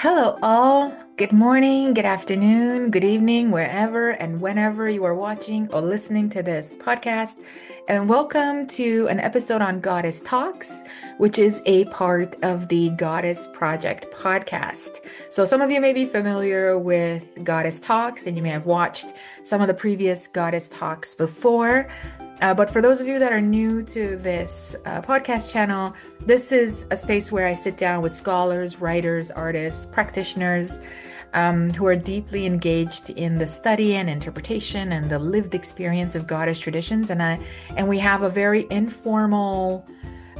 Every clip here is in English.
Hello, all. Good morning, good afternoon, good evening, wherever and whenever you are watching or listening to this podcast. And welcome to an episode on Goddess Talks, which is a part of the Goddess Project podcast. So, some of you may be familiar with Goddess Talks and you may have watched some of the previous Goddess Talks before. But for those of you that are new to this podcast channel, this is a space where I sit down with scholars, writers, artists, practitioners who are deeply engaged in the study and interpretation and the lived experience of goddess traditions. And we have a very informal,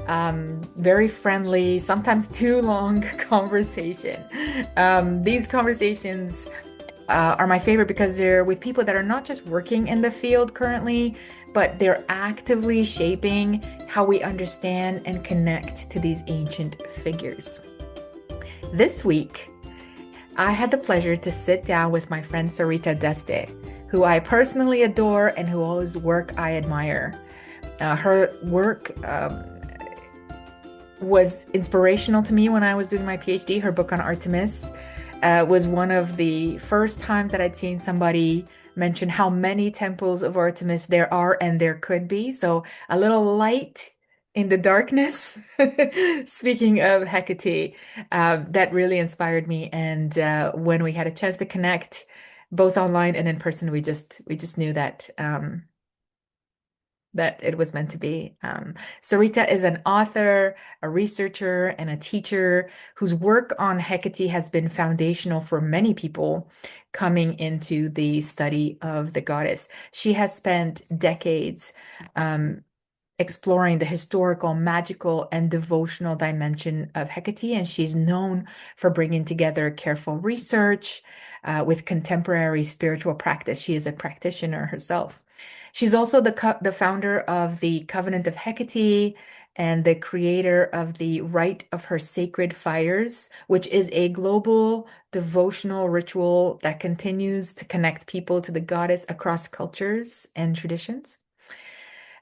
very friendly, sometimes too long conversation. These conversations are my favorite because they're with people that are not just working in the field currently, but they're actively shaping how we understand and connect to these ancient figures. This week, I had the pleasure to sit down with my friend Sorita, who I personally adore and whose work I admire. Her work was inspirational to me when I was doing my PhD. Her book on Artemis was one of the first times that I'd seen somebody mention how many temples of Artemis there are and there could be. So a little light in the darkness. Speaking of Hekate, that really inspired me. And when we had a chance to connect, both online and in person, we just knew that it was meant to be. Sorita is an author, a researcher, and a teacher whose work on Hecate has been foundational for many people coming into the study of the goddess. She has spent decades exploring the historical, magical, and devotional dimension of Hecate, and she's known for bringing together careful research with contemporary spiritual practice. She is a practitioner herself. She's also the founder of the Covenant of Hecate and the creator of the Rite of Her Sacred Fires, which is a global devotional ritual that continues to connect people to the goddess across cultures and traditions.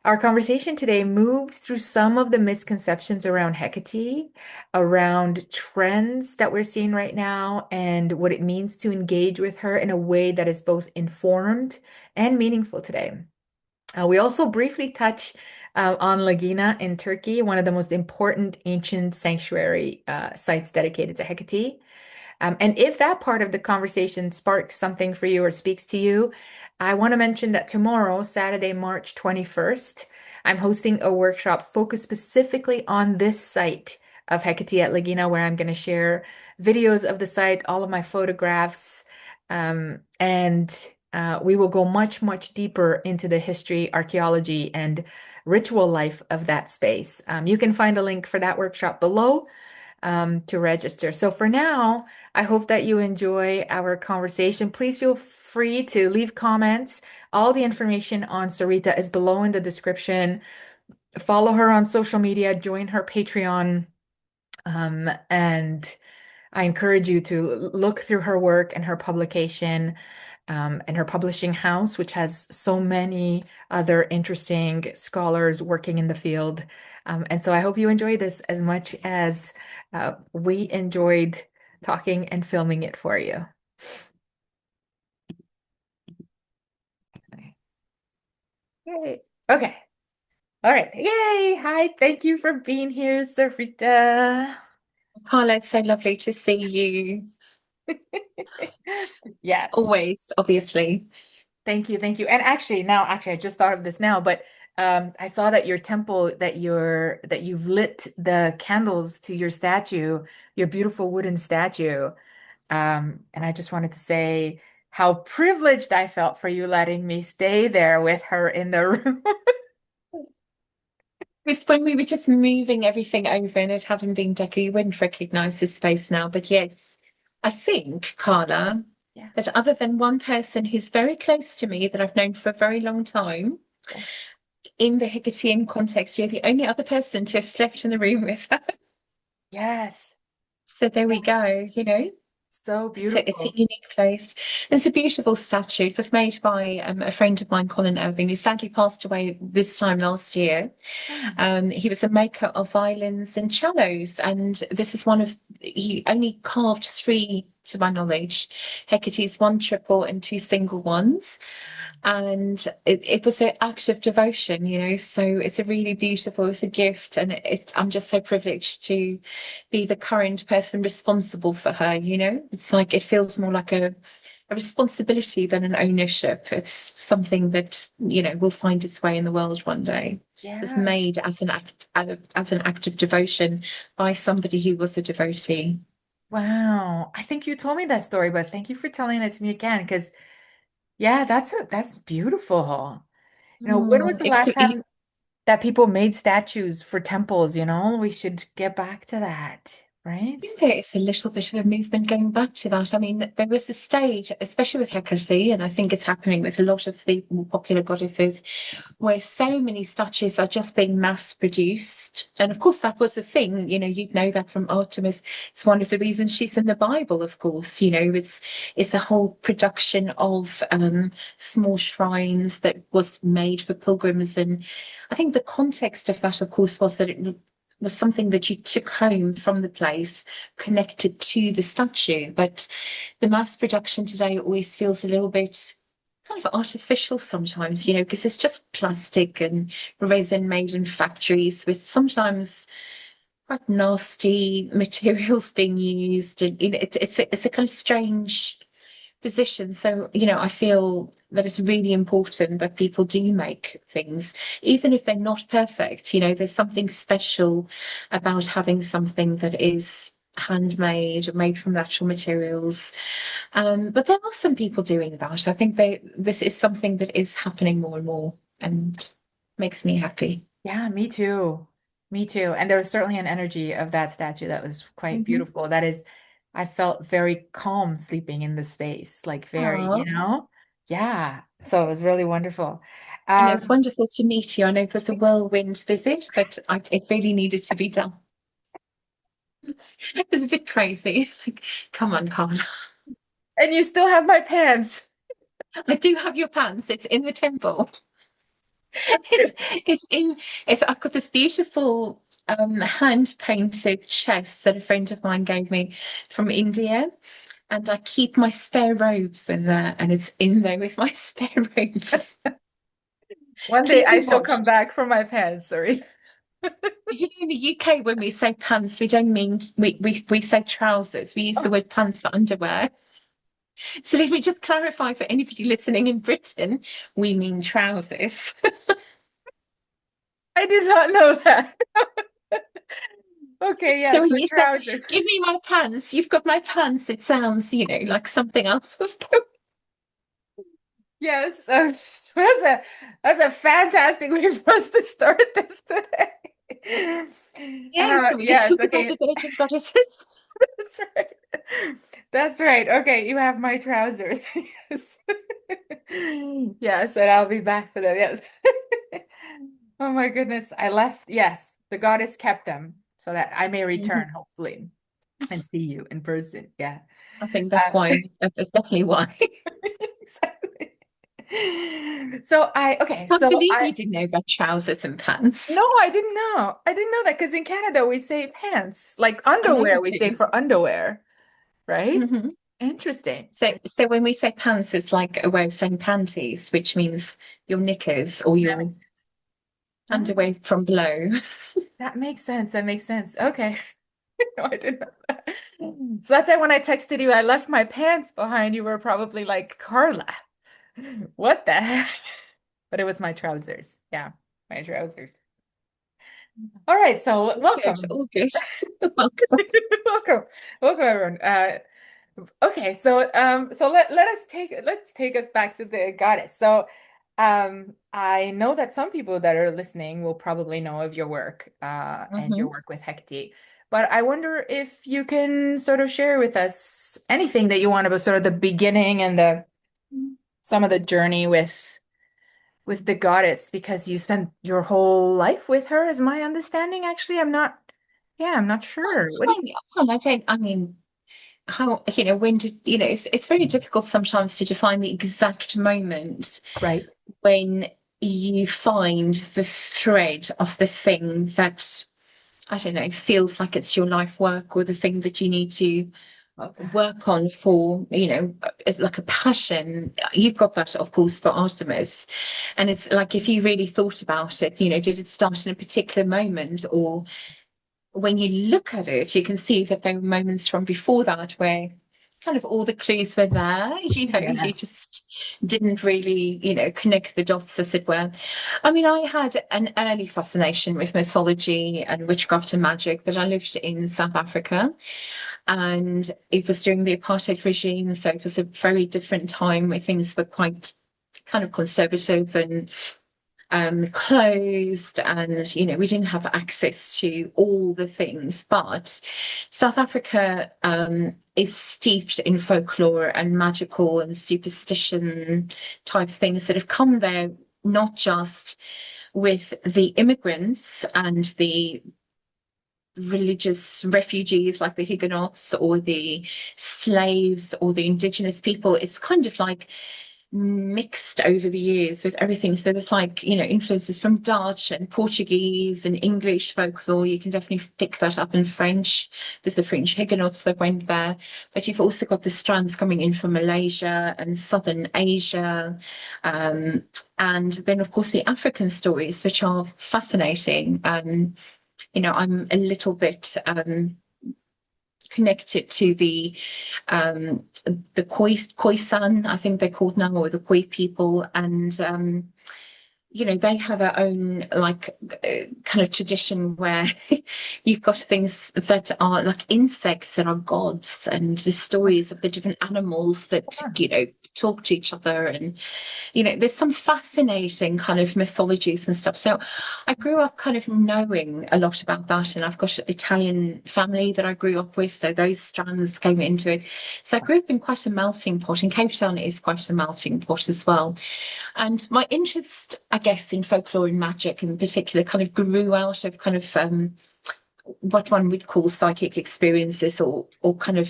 Our conversation today moves through some of the misconceptions around Hecate, around trends that we're seeing right now, and what it means to engage with her in a way that is both informed and meaningful today. We also briefly touch on Lagina in Turkey, one of the most important ancient sanctuary sites dedicated to Hecate. And if that part of the conversation sparks something for you or speaks to you, I want to mention that tomorrow, Saturday, March 21st, I'm hosting a workshop focused specifically on this site of Hecate at Lagina, where I'm going to share videos of the site, all of my photographs, and we will go much, much deeper into the history, archaeology, and ritual life of that space. You can find a link for that workshop below to register. So for now, I hope that you enjoy our conversation. Please feel free to leave comments. All the information on Sorita is below in the description. Follow her on social media, join her Patreon, and I encourage you to look through her work and her publication and her publishing house, which has so many other interesting scholars working in the field. And so I hope you enjoy this as much as we enjoyed talking and filming it for you. Yay. Okay. All right. Yay. Hi. Thank you for being here, Sarita. Carla, it's so lovely to see you. Yes. Always, obviously. Thank you, thank you. And actually, I just thought of this now, but I saw that your temple, that you've lit the candles to your statue, your beautiful wooden statue. And I just wanted to say how privileged I felt for you letting me stay there with her in the room. It's when we were just moving everything over and it hadn't been decorated, you wouldn't recognize this space now. But yes, I think, Carla, Yeah, that other than one person who's very close to me that I've known for a very long time, yeah. in the Hecatian context, you're the only other person to have slept in the room with her. Yes. So there we go, you know. So It's a beautiful. unique place. It's a beautiful statue. It was made by a friend of mine, Colin Irving, who sadly passed away this time last year. Oh, He was a maker of violins and cellos, and this is one of, he only carved three, to my knowledge, Hecate's, one triple and two single ones. And it was an act of devotion, so it's a really beautiful, it's a gift. And I'm just so privileged to be the current person responsible for her. It's like, it feels more like a responsibility than an ownership. It's something that, will find its way in the world one day. It was yeah. made as an act of devotion by somebody who was a devotee. Wow. I think you told me that story, but thank you for telling it to me again, because yeah, that's beautiful. When was the It was last time that people made statues for temples, We should get back to that, right? think there is a little bit of a movement going back to that. I mean, there was a stage, especially with Hecate, and I think it's happening with a lot of the more popular goddesses, where so many statues are just being mass produced. And of course, that was a thing, you'd know that from Artemis. It's one of the reasons she's in the Bible, of course, it's a whole production of small shrines that was made for pilgrims. And I think the context of that, of course, was that it was something that you took home from the place connected to the statue. But the mass production today always feels a little bit kind of artificial sometimes, because it's just plastic and resin made in factories with sometimes quite nasty materials being used. And it's a kind of strange position. So, I feel that it's really important that people do make things, even if they're not perfect. There's something special about having something that is handmade, made from natural materials. But there are some people doing that. I think this is something that is happening more and more and makes me happy. Yeah, me too. Me too. And there was certainly an energy of that statue that was quite Hmm. beautiful. I felt very calm sleeping in the space, like very, Aww. Yeah. So it was really wonderful. And it was Um, wonderful to meet you. I know it was a whirlwind visit, but it really needed to be done. It was a bit crazy. Like, come on, come on. and you still have my pants. I do have your pants. It's in the temple. It's it's in it's I've got this beautiful hand painted chest that a friend of mine gave me from India. And I keep my spare robes in there, and it's in there with my spare robes. One day I Cleanly shall come washed. back for my pants, sorry. In the UK, when we say pants, we don't mean we say trousers. We use the word pants for underwear. So let me just clarify for anybody listening in Britain, we mean trousers. I did not know that. Okay, So yeah, when so you say, trousers. give me my pants, you've got my pants, it sounds, like something else was going. Yes, that's a fantastic way for us to start this today. Yeah, so we can Yes, talk about okay, the Virgin Goddesses. that's right. That's right. Okay, you have my trousers. Yes. Yes, and I'll be back for them. Yes. Oh my goodness, I left. Yes, the goddess kept them so that I may Mhm. return, hopefully, and see you in person. Yeah. I think that's Uh, why, that's definitely why. exactly. So Can't so believe you didn't know about trousers and pants. no, I didn't know. I didn't know that because in Canada we say pants, like I know underwear, you we say do. for underwear, right? Hmm. Interesting. So when we say pants, it's like a way of saying panties, which means your knickers or That your makes sense. Oh, underwear from below. that makes sense. That makes sense. Okay. No, I didn't know that. So that's why when I texted you, I left my pants behind. You were probably like, Carla, what the heck? But it was my trousers. Yeah, my trousers. All right, so All good, welcome. all good. Welcome. Welcome. Welcome everyone. Okay, so let's take us back to the goddess. So I know that some people that are listening will probably know of your work and your Hmm. work with Hecate. But I wonder if you can sort of share with us anything that you want about sort of the beginning and the some of the journey with the goddess because you spent your whole life with her, is my understanding. Actually, I'm not, yeah, I'm not Well, sure. What do you well, I don't, I mean, how, when did, it's very difficult sometimes to define the exact moment Right. when you find the thread of the thing that, I don't know, feels like it's your life work, or the thing that you need to Okay. work on for, it's like a passion. You've got that, of course, for Artemis. And it's like, if you really thought about it, did it start in a particular moment, or when you look at it, you can see that there were moments from before that where kind of all the clues were there, you Yes. just didn't really, connect the dots, as it were. I mean, I had an early fascination with mythology and witchcraft and magic, but I lived in South Africa, and it was during the apartheid regime. So it was a very different time where things were quite kind of conservative and closed, and we didn't have access to all the things. But South Africa is steeped in folklore and magical and superstition type things that have come there, not just with the immigrants and the religious refugees like the Huguenots, or the slaves, or the indigenous people. It's kind of like mixed over the years with everything. So there's like, influences from Dutch and Portuguese and English folklore. You can definitely pick that up in French. There's the French Huguenots that went there. But you've also got the strands coming in from Malaysia and Southern Asia. Um, and then, of course, the African stories, which are fascinating. I'm a little bit connected to the Khoisan, I think they're called now, or the Khoi people, and they have their own like kind of tradition where you've got things that are like insects that are gods, and the stories of the different animals that talk to each other, and there's some fascinating kind of mythologies and stuff. So I grew up kind of knowing a lot about that, and I've got an Italian family that I grew up with, so those strands came into it. So I grew up in quite a melting pot, and Cape Town is quite a melting pot as well. And my interest, I guess, in folklore and magic in particular kind of grew out of kind of what one would call psychic experiences, or kind of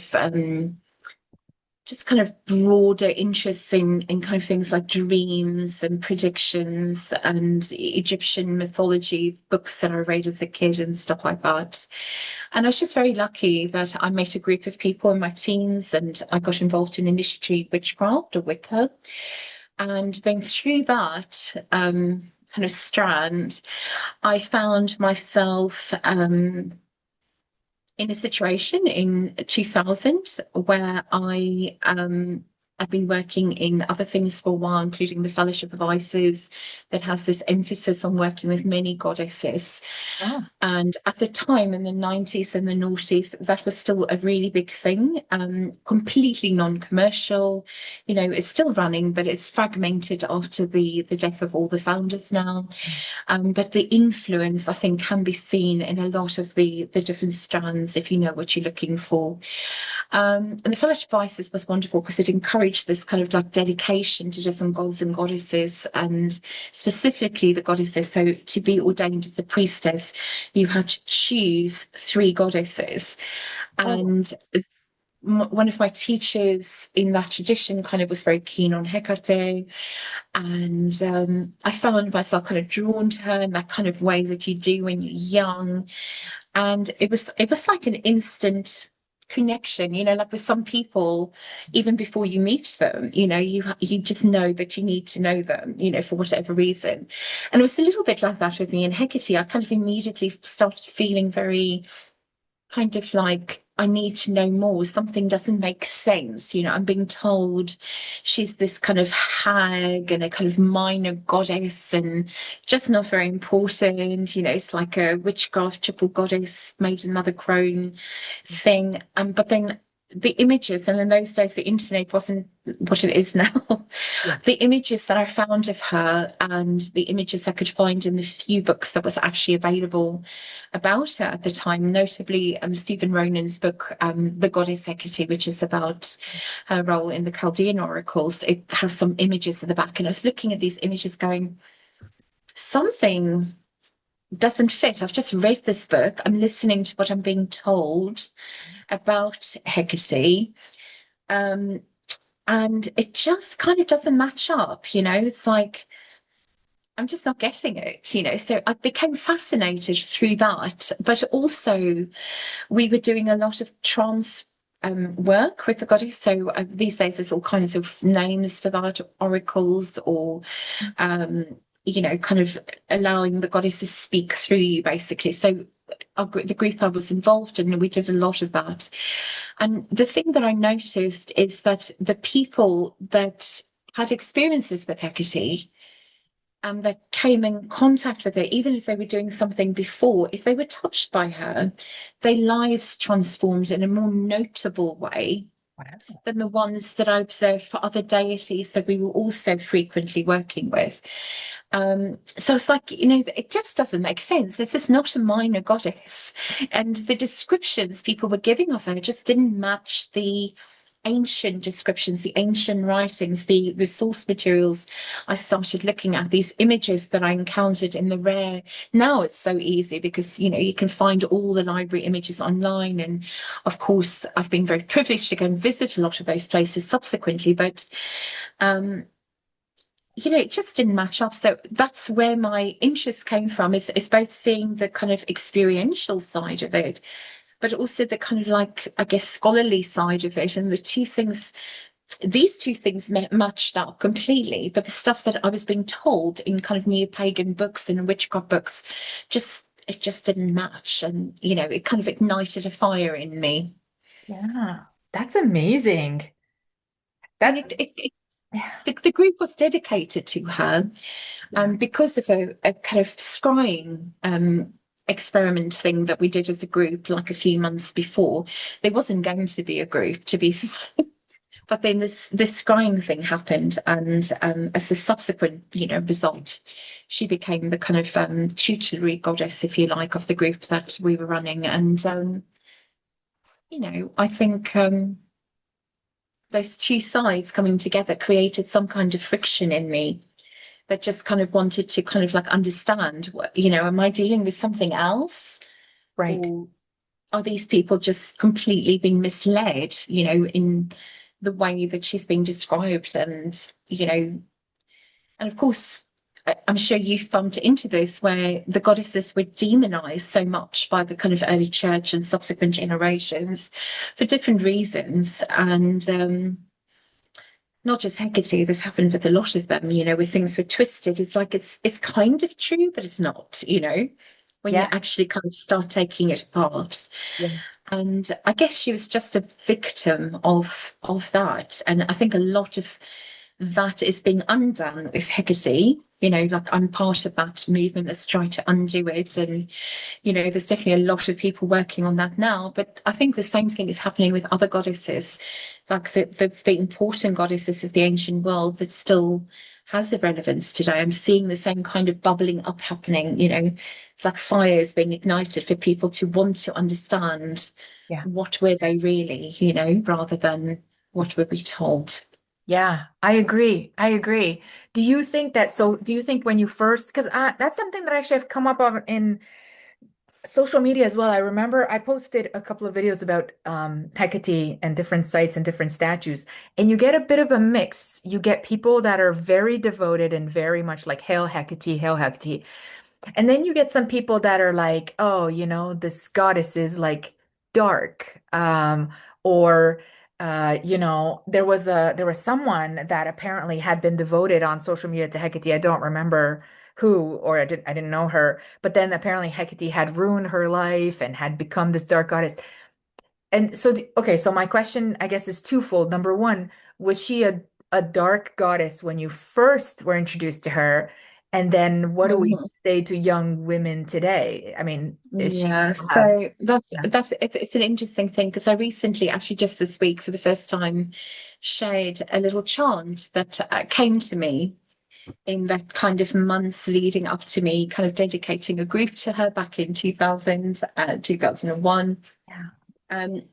just kind of broader interests in kind of things like dreams and predictions and Egyptian mythology books that I read as a kid and stuff like that. And I was just very lucky that I met a group of people in my teens, and I got involved in initiatory witchcraft, or Wicca. And then through that kind of strand, I found myself in a situation in 2000 where I've been working in other things for a while, including the Fellowship of Isis, that has this emphasis on working with many goddesses. Oh, And at the time in the 90s and the noughties, that was still a really big thing, completely non-commercial. It's still running, but it's fragmented after the death of all the founders now. But the influence, I think, can be seen in a lot of the different strands if you know what you're looking for. And the Fellowship of Isis was wonderful because it encouraged this kind of like dedication to different gods and goddesses, and specifically the goddesses. So to be ordained as a priestess, you had to choose three goddesses. oh, And one of my teachers in that tradition kind of was very keen on Hekate, and I found myself kind of drawn to her in that kind of way that you do when you're young. And it was like an instant connection, like with some people, even before you meet them, you just know that you need to know them, for whatever reason. And it was a little bit like that with me and Hecate. I kind of immediately started feeling very kind of like I need to know more. Something doesn't make sense. I'm being told she's this kind of hag and a kind of minor goddess and just not very important. It's like a witchcraft triple goddess made another crone thing. But then the images, and in those days the internet wasn't what it is now. yeah. The images that I found of her and the images I could find in the few books that was actually available about her at the time, notably Stephen Ronan's book, The Goddess Hecate, which is about her role in the Chaldean oracles. It has some images at the back, and I was looking at these images going, something doesn't fit. I've just read this book. I'm listening to what I'm being told about Hecate. Um, and it just kind of doesn't match up, you know. It's like I'm just not getting it, you know. So I became fascinated through that, but also we were doing a lot of trance work with the goddess. So these days there's all kinds of names for that, oracles, or um, you know, kind of allowing the goddess to speak through you, basically. So the group I was involved in, we did a lot of that. And the thing that I noticed is that the people that had experiences with Hecate and that came in contact with her, even if they were doing something before, if they were touched by her, their lives transformed in a more notable way Wow. than the ones that I observed for other deities that we were also frequently working with. So it's like, you know, it just doesn't make sense. This is not a minor goddess. And the descriptions people were giving of her just didn't match the ancient descriptions, the ancient writings, the source materials I started looking at, these images that I encountered in the rare. Now it's so easy because, you know, you can find all the library images online. And of course, I've been very privileged to go and visit a lot of those places subsequently, but um, you know, it just didn't match up. So that's where my interest came from, is both seeing the kind of experiential side of it, but also the kind of like, I guess, scholarly side of it. And the two things, these two things matched up completely. But the stuff that I was being told in kind of neo-pagan books and witchcraft books, it just didn't match. And, you know, it kind of ignited a fire in me. Yeah, that's amazing. And That's yeah, the group was dedicated to her. yeah, And because of a kind of scrying experiment thing that we did as a group like a few months before, there wasn't going to be a group to be. But then this scrying thing happened, and as a subsequent, you know, result, she became the kind of tutelary goddess, if you like, of the group that we were running. And you know, I think those two sides coming together created some kind of friction in me that just kind of wanted to kind of like understand what, you know, am I dealing with something else, right. or are these people just completely being misled, you know, in the way that she's being described? And, you know, and of course, I'm sure you've bumped into this where the goddesses were demonized so much by the kind of early church and subsequent generations for different reasons. And not just Hecate, this happened with a lot of them, you know, where things were twisted. It's like it's kind of true, but it's not, you know, when you Yeah, actually kind of start taking it apart. yeah, And I guess she was just a victim of that. And I think a lot of that is being undone with Hecate. You know, like I'm part of that movement that's trying to undo it. And, you know, there's definitely a lot of people working on that now. But I think the same thing is happening with other goddesses, like the important goddesses of the ancient world that still has a relevance today. I'm seeing the same kind of bubbling up happening, you know, it's like fires being ignited for people to want to understand yeah. what were they really, you know, rather than what were we told. Yeah, I agree. I agree. Do you think when you first, because that's something that actually have come up on in social media as well. I remember I posted a couple of videos about Hecate and different sites and different statues, and you get a bit of a mix. You get people that are very devoted and very much like Hail Hecate, Hail Hecate. And then you get some people that are like, oh, you know, this goddess is like dark. Or you know, there was someone that apparently had been devoted on social media to Hecate. I don't remember who, or I didn't know her, but then apparently Hecate had ruined her life and had become this dark goddess. And so, okay, so my question, I guess, is twofold. Number one, was she a dark goddess when you first were introduced to her? And then what do we Mhm. say to young women today? I mean, is she Yeah, still have, so yeah, it's an interesting thing because I recently, actually just this week for the first time, shared a little chant that came to me in that kind of months leading up to me kind of dedicating a group to her back in 2000, 2001. yeah, Um,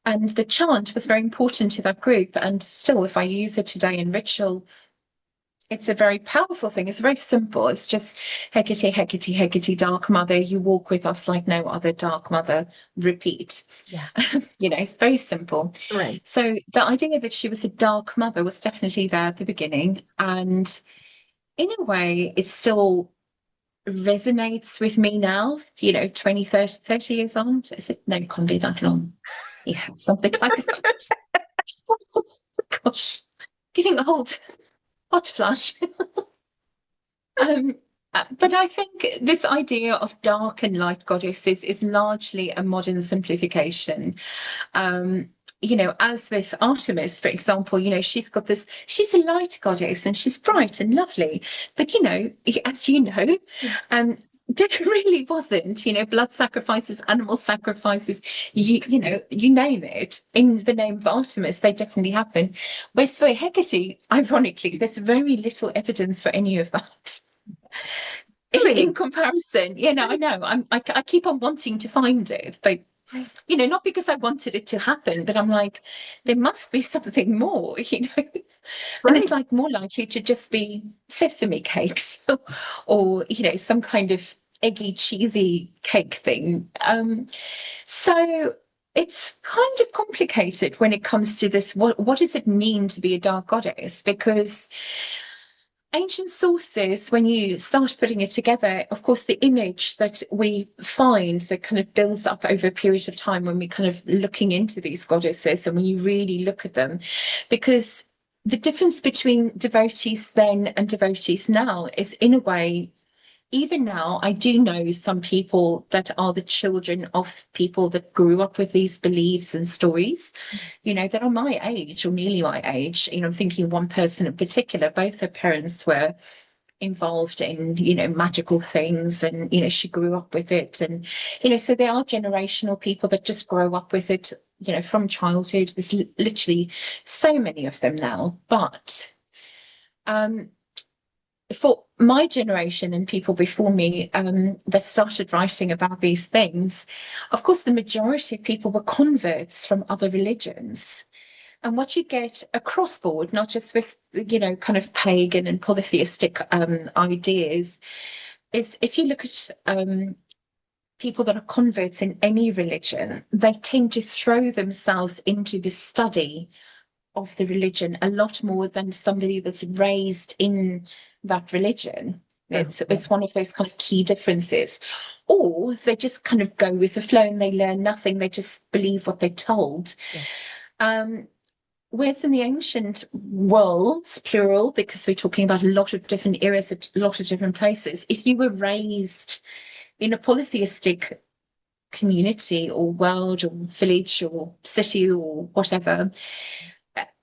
and the chant was very important to that group. And still, if I use it today in ritual, It's a very powerful thing. It's very simple. It's just Hecate, Hecate, Hecate, Dark Mother. You walk with us like no other, Dark Mother. Repeat. Yeah. It's very simple. Right. So the idea that she was a Dark Mother was definitely there at the beginning. And in a way, it still resonates with me now, 20, 30 years on. Is it? No, it can't be that long. Yeah, something like that. Gosh, getting old. Hot flush. Um, but I think this idea of dark and light goddesses is largely a modern simplification. Um, as with Artemis, for example, she's a light goddess and she's bright and lovely. But, as you know, Yeah. there really wasn't, blood sacrifices, animal sacrifices, you name it. In the name of Artemis, they definitely happen. Whereas for Hecate, ironically, there's very little evidence for any of that. In Really? comparison, I know I keep on wanting to find it, but Right. not because I wanted it to happen, but I'm like, there must be something more, and it's Right. like more likely to just be sesame cakes or, some kind of eggy, cheesy cake thing. So it's kind of complicated when it comes to this. What does it mean to be a dark goddess? Because ancient sources, when you start putting it together, of course, the image that we find that kind of builds up over a period of time when we're kind of looking into these goddesses and when you really look at them, because the difference between devotees then and devotees now is, in a way, even now, I do know some people that are the children of people that grew up with these beliefs and stories, that are my age or nearly my age. I'm thinking one person in particular, both her parents were involved in, magical things, and, she grew up with it. And, so there are generational people that just grow up with it, from childhood. There's literally so many of them now. But um, for my generation and people before me that started writing about these things, of course, the majority of people were converts from other religions. And what you get across board, not just with, kind of pagan and polytheistic ideas, is if you look at people that are converts in any religion, they tend to throw themselves into the study of the religion a lot more than somebody that's raised in that religion. True. Yeah. It's one of those kind of key differences. Or they just kind of go with the flow and they learn nothing. They just believe what they're told. Yeah. Um, Whereas in the ancient worlds, plural, because we're talking about a lot of different eras at a lot of different places, if you were raised in a polytheistic community or world or village or city or whatever,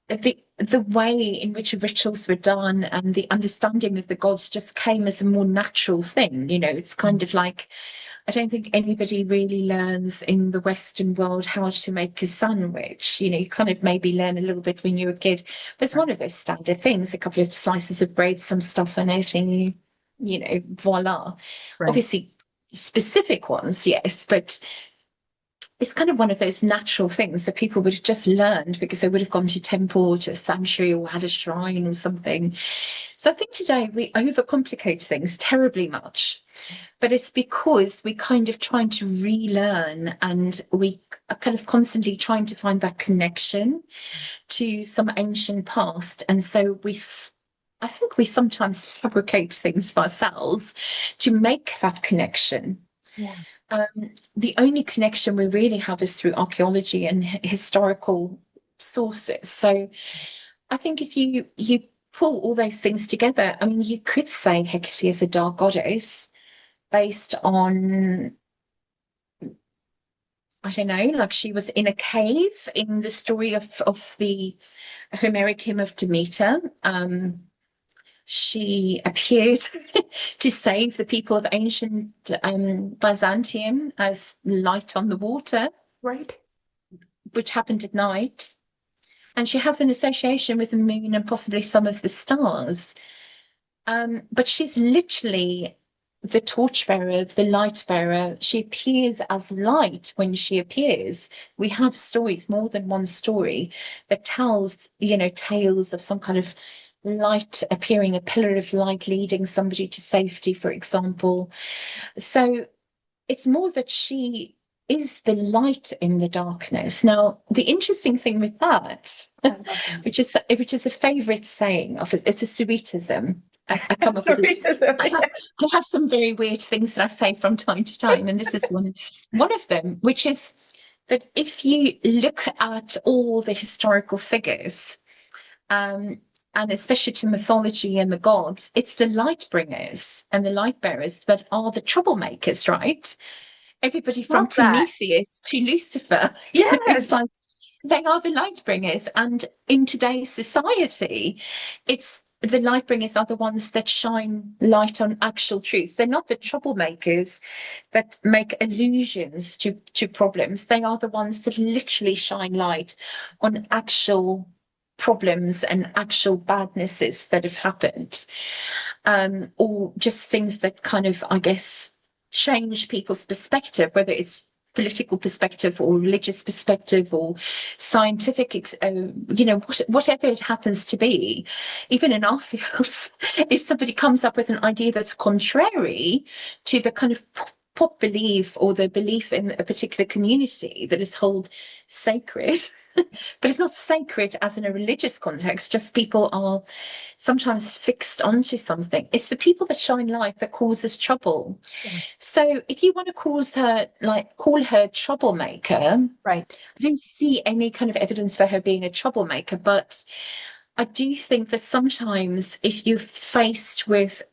the way in which rituals were done and the understanding of the gods just came as a more natural thing. It's kind Mm. of like, I don't think anybody really learns in the Western world how to make a sandwich. You kind of maybe learn a little bit when you're a kid, but it's Right. one of those standard things, a couple of slices of bread, some stuff in it, and voila. Right. Obviously, specific ones, yes, but it's kind of one of those natural things that people would have just learned because they would have gone to temple or to a sanctuary or had a shrine or something. So I think today we overcomplicate things terribly much, but it's because we're kind of trying to relearn and we are kind of constantly trying to find that connection to some ancient past. And so I think we sometimes fabricate things for ourselves to make that connection. Yeah. The only connection we really have is through archaeology and historical sources. So I think if you pull all those things together, I mean, you could say Hecate is a dark goddess based on, I don't know, like she was in a cave in the story of the Homeric hymn of Demeter. She appeared to save the people of ancient Byzantium as light on the water, Right. which happened at night. And she has an association with the moon and possibly some of the stars. But she's literally the torchbearer, the light bearer. She appears as light when she appears. We have stories, more than one story, that tells, tales of some kind of light appearing, a pillar of light leading somebody to safety, for example. So it's more that she is the light in the darkness. Now, the interesting thing with that, I love that. which is a favorite saying of it, it's a Suritism. I come up with this. Sorita, I have, I have some very weird things that I say from time to time, and this is one of them, which is that if you look at all the historical figures, um, and especially to mythology and the gods, it's the light bringers and the light bearers that are the troublemakers, right? Everybody from love that. Prometheus to Lucifer, it's Yes. like they are the light bringers. And in today's society, it's the light bringers are the ones that shine light on actual truth. They're not the troublemakers that make allusions to problems. They are the ones that literally shine light on actual problems and actual badnesses that have happened, or just things that kind of, I guess, change people's perspective, whether it's political perspective or religious perspective or scientific, whatever it happens to be. Even in our fields, if somebody comes up with an idea that's contrary to the kind of pop belief or the belief in a particular community that is held sacred, but it's not sacred as in a religious context, just people are sometimes fixed onto something. It's the people that shine light that causes trouble. Yeah. So if you want to call her troublemaker, Right. I don't see any kind of evidence for her being a troublemaker, but I do think that sometimes if you're faced with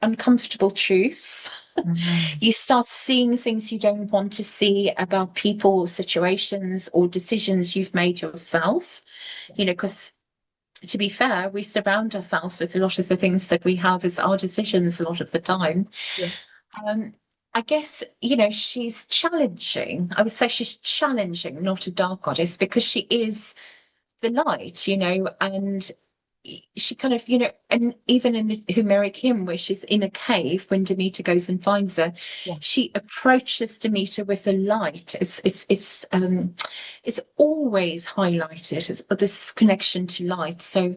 uncomfortable truths, Mhm. you start seeing things you don't want to see about people, situations, or decisions you've made yourself, because to be fair, we surround ourselves with a lot of the things that we have as our decisions a lot of the time. Yeah. Um, I guess, she's challenging. I would say she's challenging, not a dark goddess, because she is the light, and she kind of, and even in the Homeric hymn where she's in a cave when Demeter goes and finds her, Yeah. she approaches Demeter with a light. It's always highlighted as this connection to light. So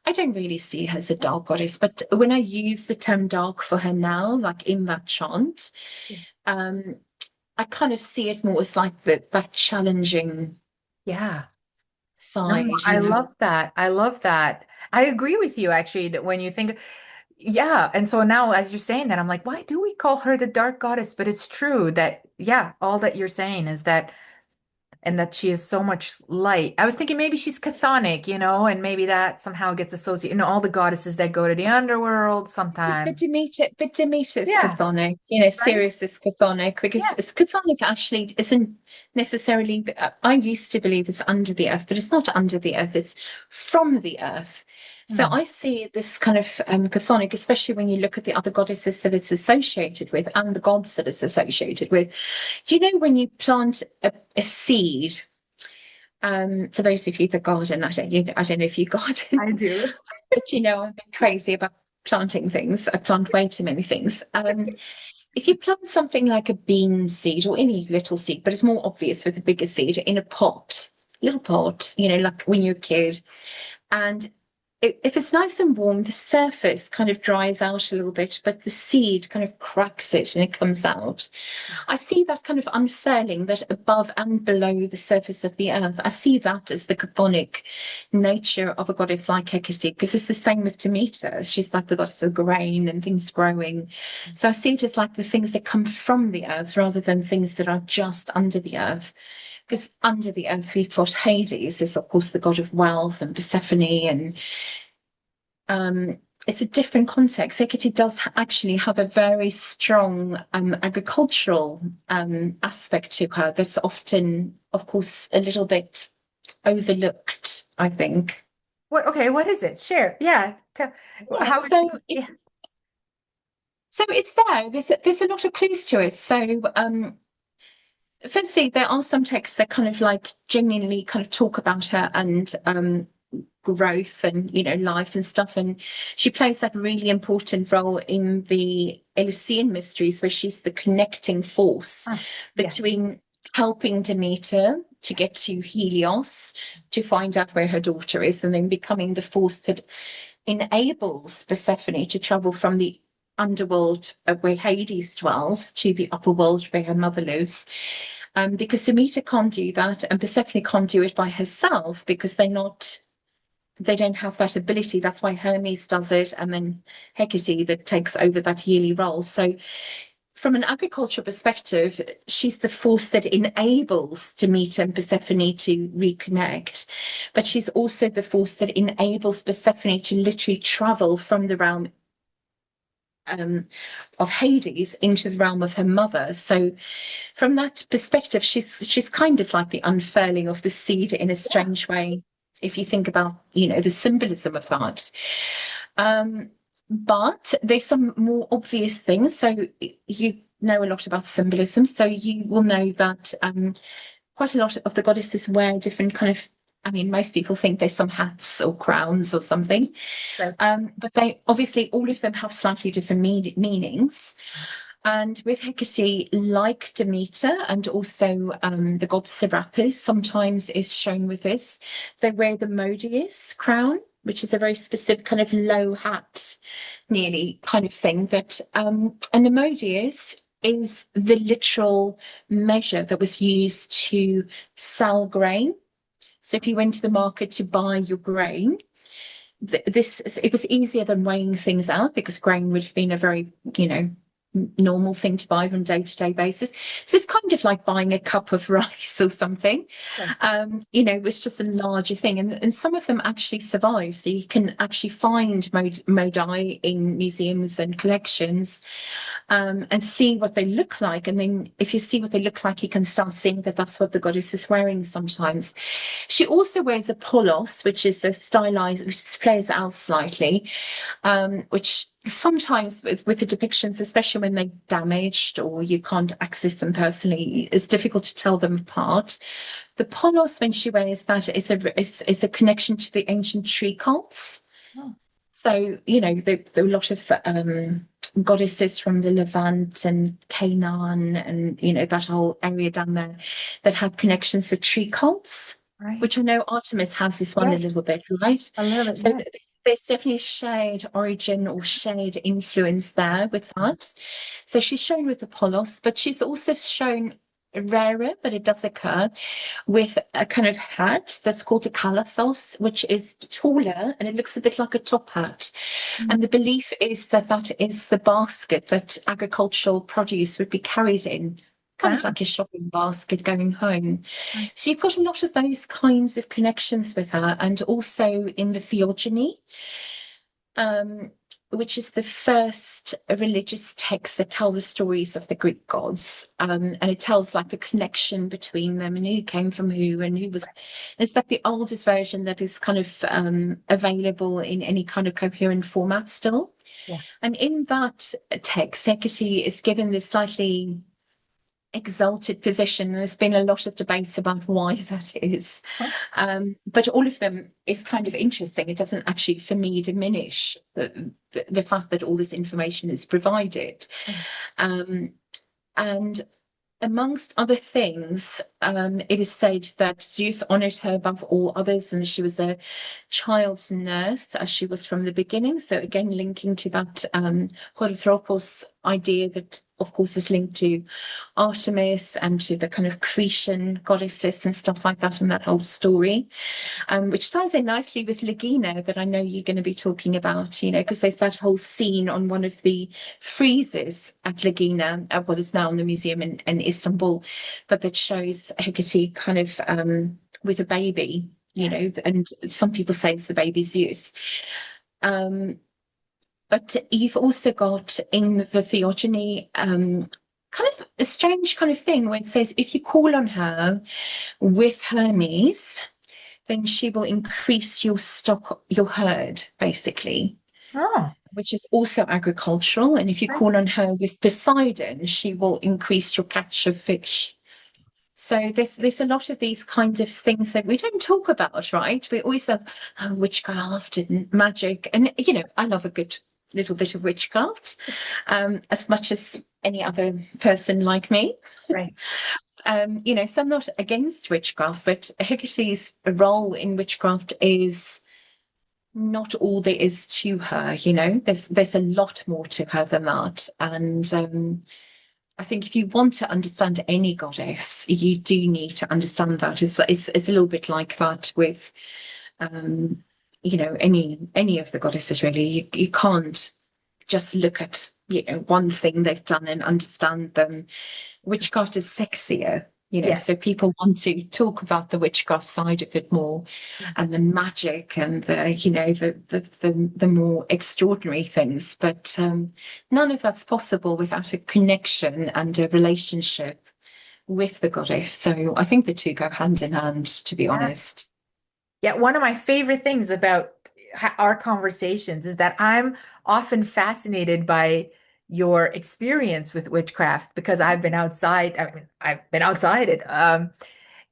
I don't really see her as a dark goddess, but when I use the term dark for her now, like in that chant, um, I kind of see it more as like that challenging Yeah. No, side, I love that. I love that. I agree with you actually that when you think, yeah. And so now as you're saying that, I'm like, why do we call her the dark goddess? But it's true that, yeah, all that you're saying is that, and that she is so much light. I was thinking maybe she's chthonic, and maybe that somehow gets associated, all the goddesses that go to the underworld sometimes. But Demeter's Yeah, chthonic, right? Sirius is chthonic because Yeah. it's chthonic actually isn't necessarily. I used to believe it's under the earth, but it's not under the earth. It's from the earth. So Hmm. I see this kind of chthonic, especially when you look at the other goddesses that it's associated with and the gods that it's associated with. Do you know when you plant a seed? For those of you that garden, I don't know if you garden, I do. but I'm crazy about planting things. I plant way too many things. If you plant something like a bean seed or any little seed, but it's more obvious with a bigger seed in a pot, little pot, like when you're a kid, and if it's nice and warm, the surface kind of dries out a little bit, but the seed kind of cracks it and it comes out. I see that kind of unfurling that above and below the surface of the earth. I see that as the chthonic nature of a goddess like Hekate, because it's the same with Demeter. She's like the goddess of grain and things growing. So I see it as like the things that come from the earth rather than things that are just under the earth. Because under the earth, we've got Hades, is of course the god of wealth, and Persephone, and um, it's a different context. Hecate does actually have a very strong agricultural aspect to her that's often, of course, a little bit overlooked, I think. Okay, what is it? Share. Yeah. Yeah, How is so yeah. it's there. There's a lot of clues to it. So firstly, there are some texts that kind of like genuinely kind of talk about her and growth and life and stuff, and she plays that really important role in the Eleusinian mysteries where she's the connecting force Yes. between helping Demeter to get to Helios to find out where her daughter is and then becoming the force that enables Persephone to travel from the underworld where Hades dwells to the upper world where her mother lives. Because Demeter can't do that, and Persephone can't do it by herself because they don't have that ability. That's why Hermes does it, and then Hecate that takes over that yearly role. So from an agricultural perspective, she's the force that enables Demeter and Persephone to reconnect, but she's also the force that enables Persephone to literally travel from the realm of Hades into the realm of her mother. So from that perspective, she's kind of like the unfurling of the seed in a Yeah. strange way, if you think about, the symbolism of that. But there's some more obvious things. So you know a lot about symbolism, so you will know that quite a lot of the goddesses wear different kind of. I mean, most people think there's some hats or crowns or something, Right. but they obviously all of them have slightly different meanings. And with Hecate, like Demeter and also the god Serapis, sometimes is shown with this. They wear the modius crown, which is a very specific kind of low hat, nearly kind of thing. And the modius is the literal measure that was used to sell grain. So if you went to the market to buy your grain, it was easier than weighing things out because grain would have been a very, normal thing to buy on a day-to-day basis. So it's kind of like buying a cup of rice or something. Right. It was just a larger thing. And some of them actually survive. So you can actually find modi in museums and collections and see what they look like. And then if you see what they look like, you can start seeing that that's what the goddess is wearing sometimes. She also wears a polos, which is a stylized, which plays out slightly, which sometimes with the depictions, especially when they're damaged or you can't access them personally, it's difficult to tell them apart. The polos, when she wears that, is a connection to the ancient tree cults. Oh, So, there are a lot of goddesses from the Levant and Canaan and, that whole area down there that have connections with tree cults, which right. I know Artemis has this one a Yes, little bit, right? a little bit. So Yeah. there's definitely a shared origin or shared influence there with that. So she's shown with the Polos, but she's also shown rarer, but it does occur with a kind of hat that's called a calathos, which is taller and it looks a bit like a top hat. And Mhm. the belief is that that is the basket that agricultural produce would be carried in, kind of Ah, like a shopping basket going home. right. So you've got a lot of those kinds of connections with her, and also in the Theogony, um, which is the first religious text that tell the stories of the Greek gods. And it tells like the connection between them and who came from who and who was. It's like the oldest version that is kind of available in any kind of coherent format still. Yeah. And in that text, Hecate is given this slightly exalted position. There's been a lot of debates about why that is. Oh, But all of them is kind of interesting. It doesn't actually, for me, diminish the fact that all this information is provided. right. Um, and amongst other things, it is said that Zeus honored her above all others, and she was a child's nurse as she was from the beginning. So again, linking to that Horothropos idea that, of course, is linked to Artemis and to the kind of Cretan goddesses and stuff like that, and that whole story, which ties in nicely with Lagina that I know you're going to be talking about, because there's that whole scene on one of the friezes at Lagina, what is now in the museum in Istanbul, but that shows Hecate kind of with a baby, Yeah. and some people say it's the baby Zeus. Um, but you've also got in the Theogony kind of a strange kind of thing where it says if you call on her with Hermes, then she will increase your stock, your herd, basically, Oh, which is also agricultural. And if you right. call on her with Poseidon, she will increase your catch of fish. So there's a lot of these kinds of things that we don't talk about, right? We always have witchcraft and magic, and I love a good little bit of witchcraft, as much as any other person like me. Right. So I'm not against witchcraft, but Hecate's role in witchcraft is not all there is to her, you know. There's a lot more to her than that. And I think if you want to understand any goddess, you do need to understand that. It's a little bit like that with um, you know, any of the goddesses really. You can't just look at, you know, one thing they've done and understand them. Witchcraft is sexier, you know, Yeah. so people want to talk about the witchcraft side of it more, and the magic and the, you know, the more extraordinary things. But none of that's possible without a connection and a relationship with the goddess. So I think the two go hand in hand, to be Yeah. honest. Yeah, one of my favorite things about our conversations is that I'm often fascinated by your experience with witchcraft because I've been outside. I mean, I've been outside it.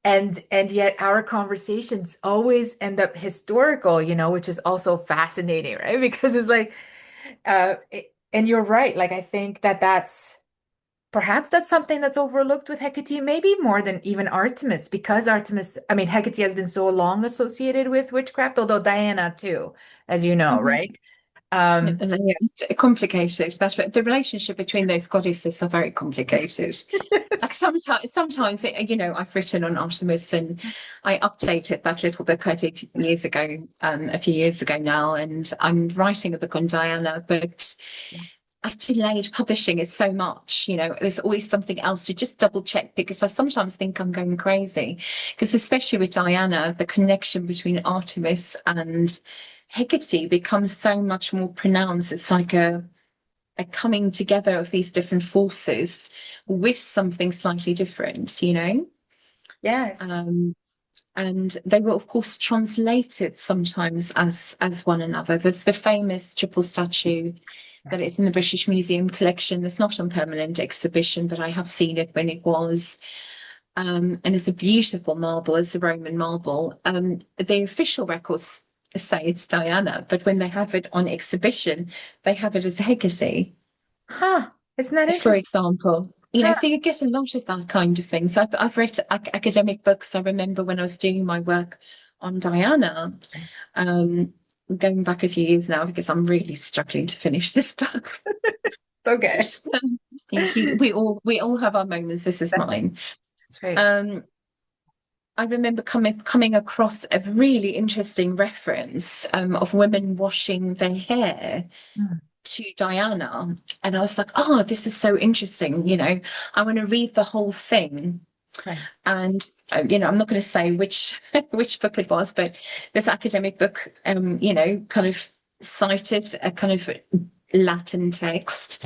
And yet our conversations always end up historical, which is also fascinating, right? Because it's like, and you're right. Like, I think that perhaps that's something that's overlooked with Hecate, maybe more than even Artemis, because Artemis, I mean, Hecate has been so long associated with witchcraft, although Diana too, as you know, Mhm. right? Um, And yeah, it's complicated. That's right. The relationship between those goddesses are very complicated. Like sometimes you know, I've written on Artemis and I updated that little book I did years ago, a few years ago now, and I'm writing a book on Diana, but I've delayed publishing it so much. You know, there's always something else to just double check because I sometimes think I'm going crazy. Because especially with Diana, the connection between Artemis and Hecate becomes so much more pronounced. It's like a coming together of these different forces with something slightly different, you know? yes. Um, and they were, of course, translated sometimes as one another. The famous triple statue that Yes. is in the British Museum collection that's not on permanent exhibition, but I have seen it when it was. And it's a beautiful marble, it's a Roman marble. The official records say it's Diana, but when they have it on exhibition, they have it as Hecate, Huh. Isn't that for interesting? example. You know, Huh. so you get a lot of that kind of thing. So I've read academic books. I remember when I was doing my work on Diana, um, going back a few years now, because I'm really struggling to finish this book. It's okay. We all have our moments. This is mine. That's right. Um, I remember coming across a really interesting reference of women washing their hair Mm, to Diana, and I was like, "Oh, this is so interesting." You know, I want to read the whole thing. right. And you know, I'm not going to say which which book it was, but this academic book, you know, kind of cited a kind of Latin text.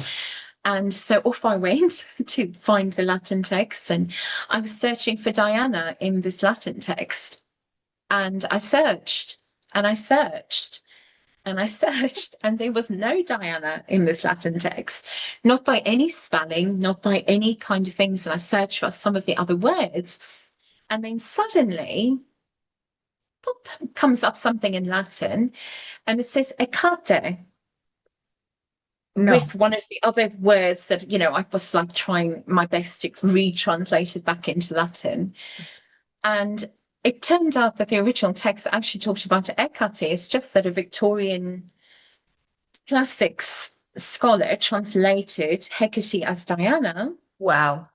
And so off I went to find the Latin text, and I was searching for Diana in this Latin text. And I searched and I searched and I searched, and there was no Diana in this Latin text, not by any spelling, not by any kind of things. And I searched for some of the other words, and then suddenly, pop, comes up something in Latin, and it says Hekate No. with one of the other words that, you know, I was like trying my best to retranslate it back into Latin. And it turned out that the original text actually talked about Hecate. It's just that a Victorian classics scholar translated Hecate as Diana. Wow.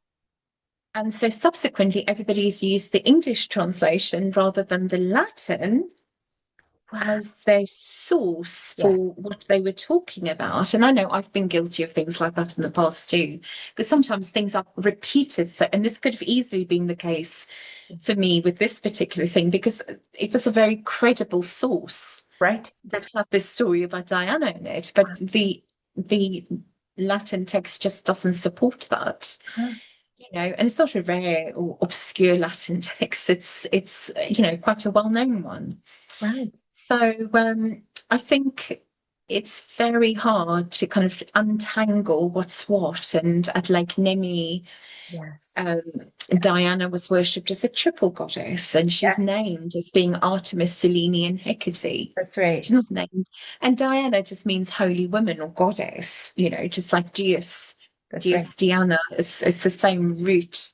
And so subsequently, everybody's used the English translation rather than the Latin Wow. as their source Yes. for what they were talking about. And I know I've been guilty of things like that in the past too, because sometimes things are repeated. So, and this could have easily been the case for me with this particular thing, because it was a very credible source Right. that had this story about Diana in it, but the Latin text just doesn't support that. Huh. You know, and it's not a rare or obscure Latin text. It's you know, quite a well-known one. Right. So I think it's very hard to kind of untangle what's what. And at Lake Nemi, Yes. um, Yeah. Diana was worshipped as a triple goddess, and she's Yeah. named as being Artemis, Selene, and Hecate. That's right. She's not named. And Diana just means holy woman or goddess, you know, just like Deus, That's right. Deus Diana is the same root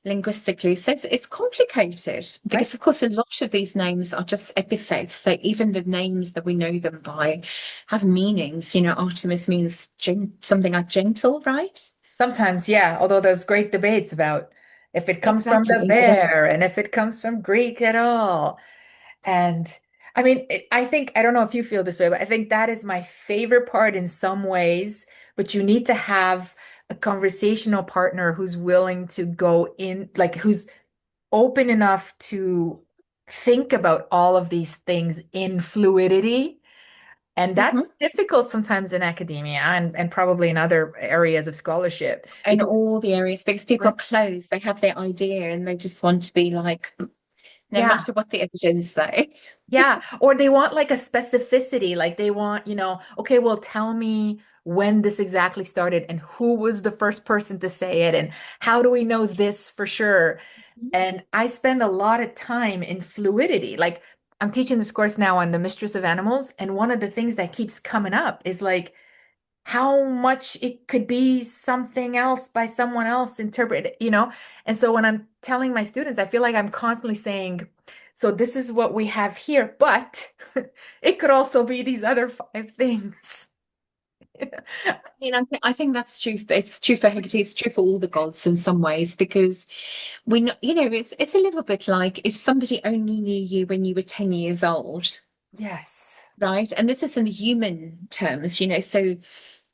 linguistically. So it's complicated right? because, of course, a lot of these names are just epithets. So even the names that we know them by have meanings. You know, Artemis means something like gentle, right? Sometimes, yeah, although there's great debates about if it comes from the Exactly. bear and if it comes from Greek at all. And I mean, I think, I don't know if you feel this way, but I think that is my favorite part in some ways. But you need to have a conversational partner who's willing to go in, like who's open enough to think about all of these things in fluidity. And Mhm. that's difficult sometimes in academia and probably in other areas of scholarship In because, all the areas, because people are closed, they have their idea and they just want to be like, no yeah. matter what the evidence say. Yeah, or they want like a specificity, like they want, okay, well, tell me when this exactly started and who was the first person to say it and how do we know this for sure? And I spend a lot of time in fluidity. Like I'm teaching this course now on the Mistress of Animals, and one of the things that keeps coming up is like how much it could be something else by someone else interpreted. And so when I'm telling my students, I feel like I'm constantly saying, so this is what we have here, but it could also be these other five things. Mean, I think that's true. It's true for Hecate. It's true for all the gods in some ways because we know, it's a little bit like if somebody only knew you when you were 10 years old, Yes. right? And this is in human terms, so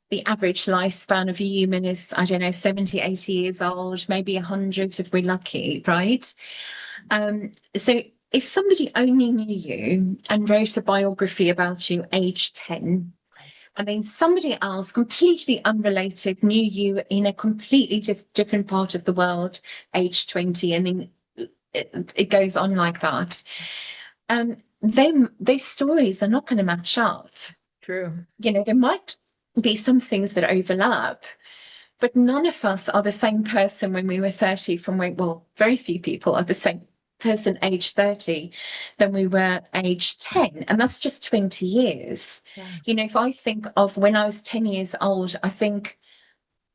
the average lifespan of a human is, I don't know, 70, 80 years old, maybe 100 if we're lucky, right? So if somebody only knew you and wrote a biography about you age 10, Right. and then somebody else, completely unrelated, knew you in a completely different part of the world, age 20, and then it goes on like that. Their stories are not going to match up. True. There might be some things that overlap, but none of us are the same person when we were 30 from when, well, very few people are the same person age 30 than we were age 10. And that's just 20 years. Yeah. If I think of when I was 10 years old, I think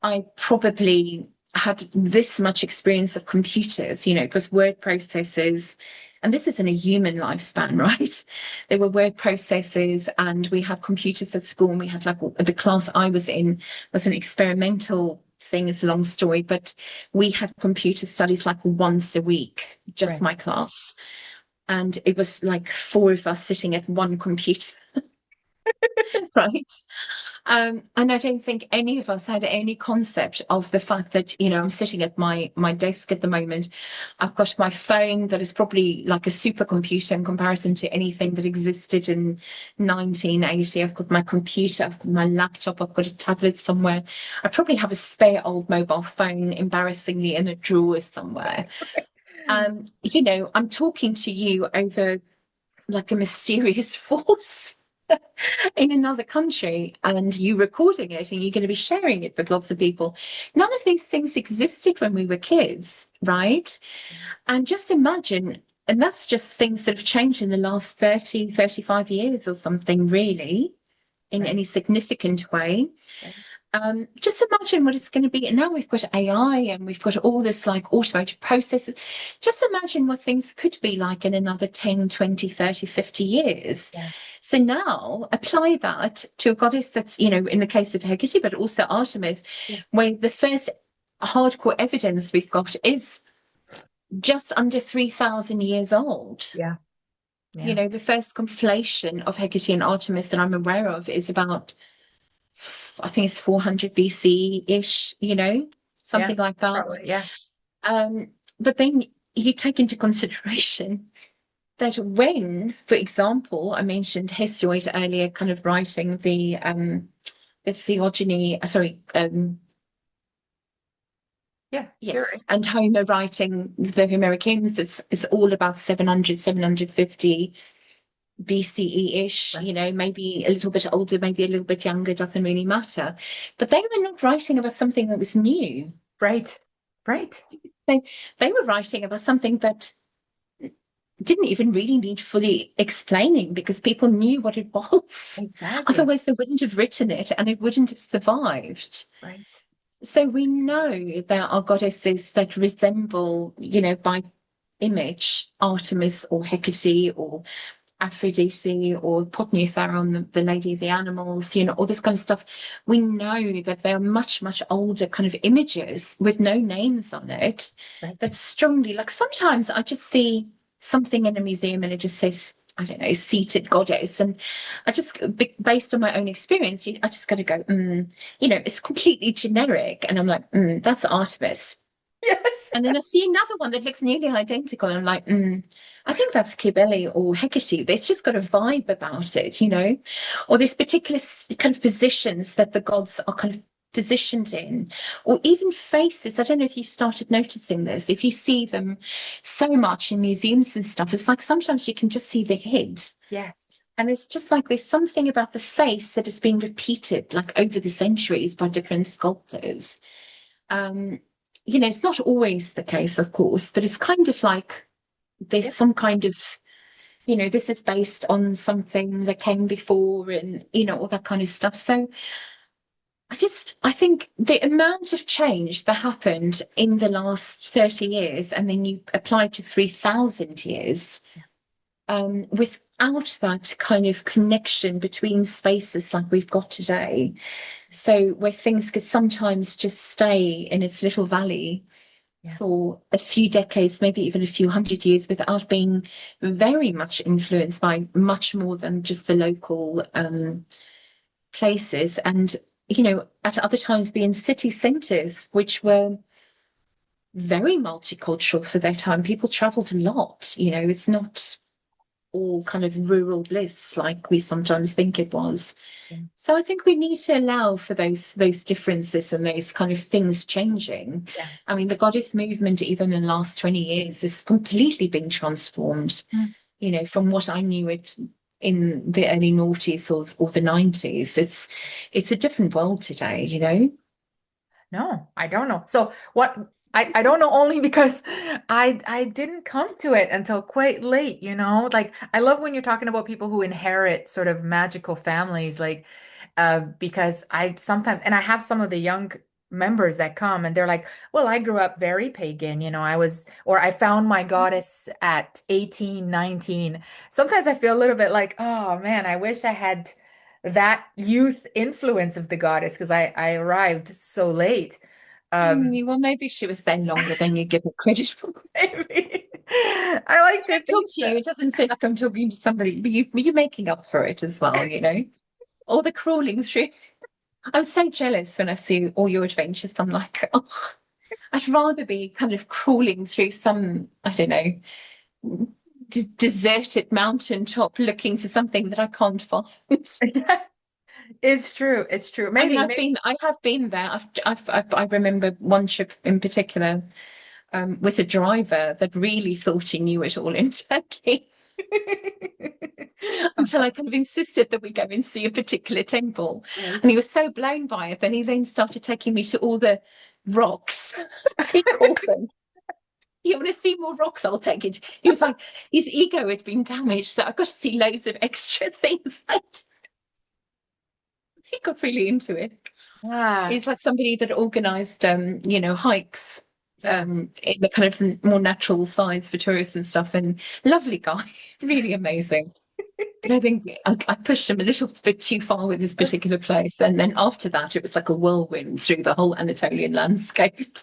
I probably had this much experience of computers, because word processors, and this isn't a human lifespan, right? There were word processors, and we had computers at school, and we had like the class I was in was an experimental thing, it's a long story, but we had computer studies like once a week, just Right. my class. And it was like four of us sitting at one computer, right? And I don't think any of us had any concept of the fact that, I'm sitting at my desk at the moment. I've got my phone that is probably like a supercomputer in comparison to anything that existed in 1980. I've got my computer, I've got my laptop, I've got a tablet somewhere. I probably have a spare old mobile phone, embarrassingly, in a drawer somewhere. I'm talking to you over like a mysterious force in another country and you recording it and you're going to be sharing it with lots of people. None of these things existed when we were kids, right? And just imagine, and that's just things that have changed in the last 30, 35 years or something, really, in Right. any significant way. Right. Just imagine what it's going to be. And now we've got AI and we've got all this like automated processes. Just imagine what things could be like in another 10, 20, 30, 50 years. Yeah. So now apply that to a goddess that's, in the case of Hecate, but also Artemis, Yeah. where the first hardcore evidence we've got is just under 3,000 years old. Yeah. Yeah. The first conflation of Hecate and Artemis that I'm aware of is about, I think it's 400 BC-ish, Yeah. something like that. Probably. Yeah. Um, but then you take into consideration that when, for example, I mentioned Hesiod earlier, kind of writing the theogony, sorry, Yeah. Sure. yes, and Homer writing the Homeric hymns is all about 700, 750 BCE-ish, Right. maybe a little bit older, maybe a little bit younger, doesn't really matter. But they were not writing about something that was new. Right. Right. They they were writing about something that didn't even really need fully explaining because people knew what it was. Exactly. Otherwise, they wouldn't have written it and it wouldn't have survived. Right. So we know there are goddesses that resemble, by image, Artemis or Hecate or Aphrodite or Potnitharon, the lady of the animals, all this kind of stuff. We know that they're much, much older kind of images with no names on it Right. that strongly, like sometimes I just see something in a museum and it just says, I don't know, seated goddess. And I just, based on my own experience, I just got to go, it's completely generic. And I'm like, that's Artemis. Yes. And then I see another one that looks nearly identical. And I'm like, I think that's Kibele or Hecate. It's just got a vibe about it, Or there's particular kind of positions that the gods are kind of positioned in, or even faces. I don't know if you've started noticing this. If you see them so much in museums and stuff, it's like sometimes you can just see the head. Yes. And it's just like there's something about the face that has been repeated like over the centuries by different sculptors. Um, it's not always the case, of course, but it's kind of like there's Yep. some kind of, this is based on something that came before and, all that kind of stuff. So I think the amount of change that happened in the last 30 years, and then you apply to 3,000 years, without that kind of connection between spaces like we've got today. So where things could sometimes just stay in its little valley Yeah. for a few decades, maybe even a few hundred years, without being very much influenced by much more than just the local places. And, at other times being city centres, which were very multicultural for their time. People traveled a lot, it's not all kind of rural bliss like we sometimes think it was. Yeah. So I think we need to allow for those differences and those kind of things changing. Yeah. I mean, the goddess movement, even in the last 20 years, has completely been transformed, Mm. from what I knew it in the early noughties or the 90s. It's a different world today. No, I don't know. So what I don't know only because I didn't come to it until quite late, you know? Like I love when you're talking about people who inherit sort of magical families, like because I sometimes and I have some of the young members that come and they're like, well, I grew up very pagan, you know, or I found my goddess at 18, 19. Sometimes I feel a little bit like, oh man, I wish I had that youth influence of the goddess because I arrived so late. Um, Well, maybe she was there longer than you give her credit for. maybe I like I to talk think to so. you, it doesn't feel like I'm talking to somebody, but you're making up for it as well. All the crawling through. I'm so jealous when I see all your adventures. I'm like, oh, I'd rather be kind of crawling through some, I don't know, deserted mountaintop looking for something that I can't find. It's true. It's true. I mean, Maybe. I have been there. I remember one trip in particular, with a driver that really thought he knew it all in Turkey. Until I kind of insisted that we go and see a particular temple. Right. And he was so blown by it. Then he then started taking me to all the rocks, as he called them. You want to see more rocks? I'll take it. He was like, his ego had been damaged. So I got to see loads of extra things. He got really into it. Ah, He's like somebody that organized, hikes yeah. in the kind of more natural sides for tourists and stuff. And lovely guy, really amazing. But I think I pushed him a little bit too far with this particular place. And then after that, it was like a whirlwind through the whole Anatolian landscape.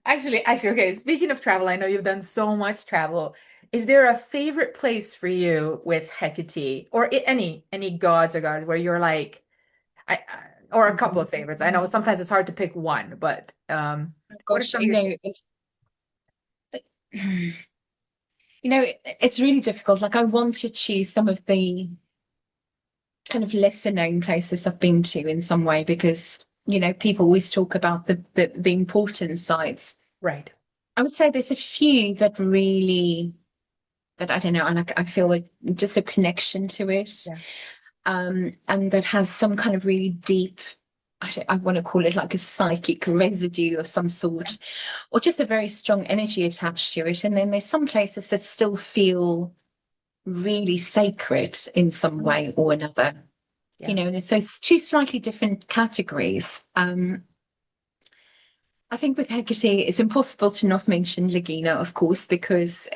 Actually, okay. Speaking of travel, I know you've done so much travel. Is there a favorite place for you with Hecate or any gods or gods where you're like, or a couple of favorites? I know sometimes it's hard to pick one, but what are Gosh, some of your it's really difficult. Like I want to choose some of the kind of lesser known places I've been to in some way because, people always talk about the important sites. right? I would say there's a few that really that I don't know, and I feel like just a connection to it. Yeah. And that has some kind of really deep, I want to call it like a psychic residue of some sort, or just a very strong energy attached to it. And then there's some places that still feel really sacred in some way or another. you Yeah. know, and so it's two slightly different categories. I think with Hecate, it's impossible to not mention Lagina, of course, because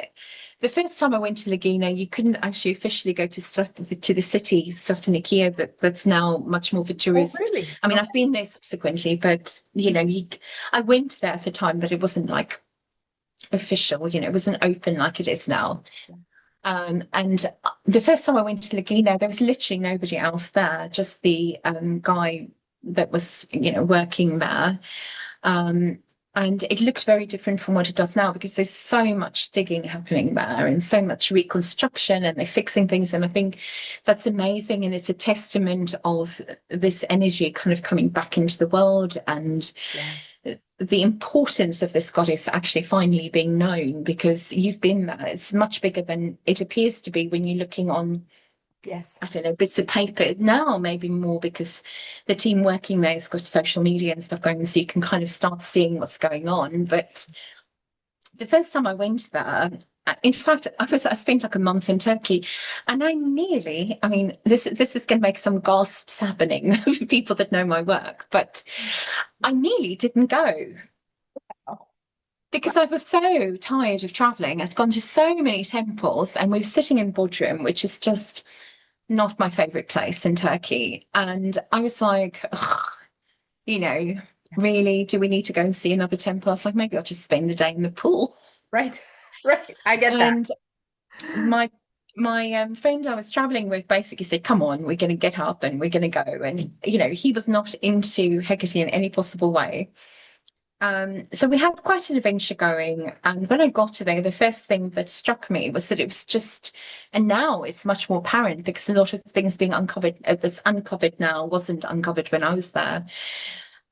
the first time I went to Lagina, you couldn't actually officially go to the city, Stratonikia, that's now much more for Oh, tourists. really? I mean, Okay. I've been there subsequently, but you know, I went there at the time, but it wasn't like official, you know, it wasn't open like it is now. And the first time I went to Lagina, there was literally nobody else there, just the guy that was, you know, working there. Um, and it looked very different from what it does now because there's so much digging happening there and so much reconstruction and they're fixing things. And I think that's amazing. And it's a testament of this energy kind of coming back into the world and Yeah. the importance of this goddess actually finally being known because you've been there. It's much bigger than it appears to be when you're looking on, Yes. I don't know, bits of paper. Now, maybe more because the team working there has got social media and stuff going, so you can kind of start seeing what's going on. But the first time I went there, in fact, I spent like a month in Turkey, and I mean, this is going to make some gasps happening for people that know my work, but I nearly didn't go Oh, because I was so tired of traveling. I'd gone to so many temples, and we were sitting in Bodrum, which is just not my favorite place in Turkey. And I was like, ugh, you know, really, do we need to go and see another temple? I was like, maybe I'll just spend the day in the pool. right. Right. I get that. And my friend I was traveling with basically said, "Come on, we're going to get up and we're going to go." And you know, he was not into Hecate in any possible way. So we had quite an adventure going. And when I got to there, the first thing that struck me was that it was just, and now it's much more apparent because a lot of things being uncovered, that's uncovered now wasn't uncovered when I was there.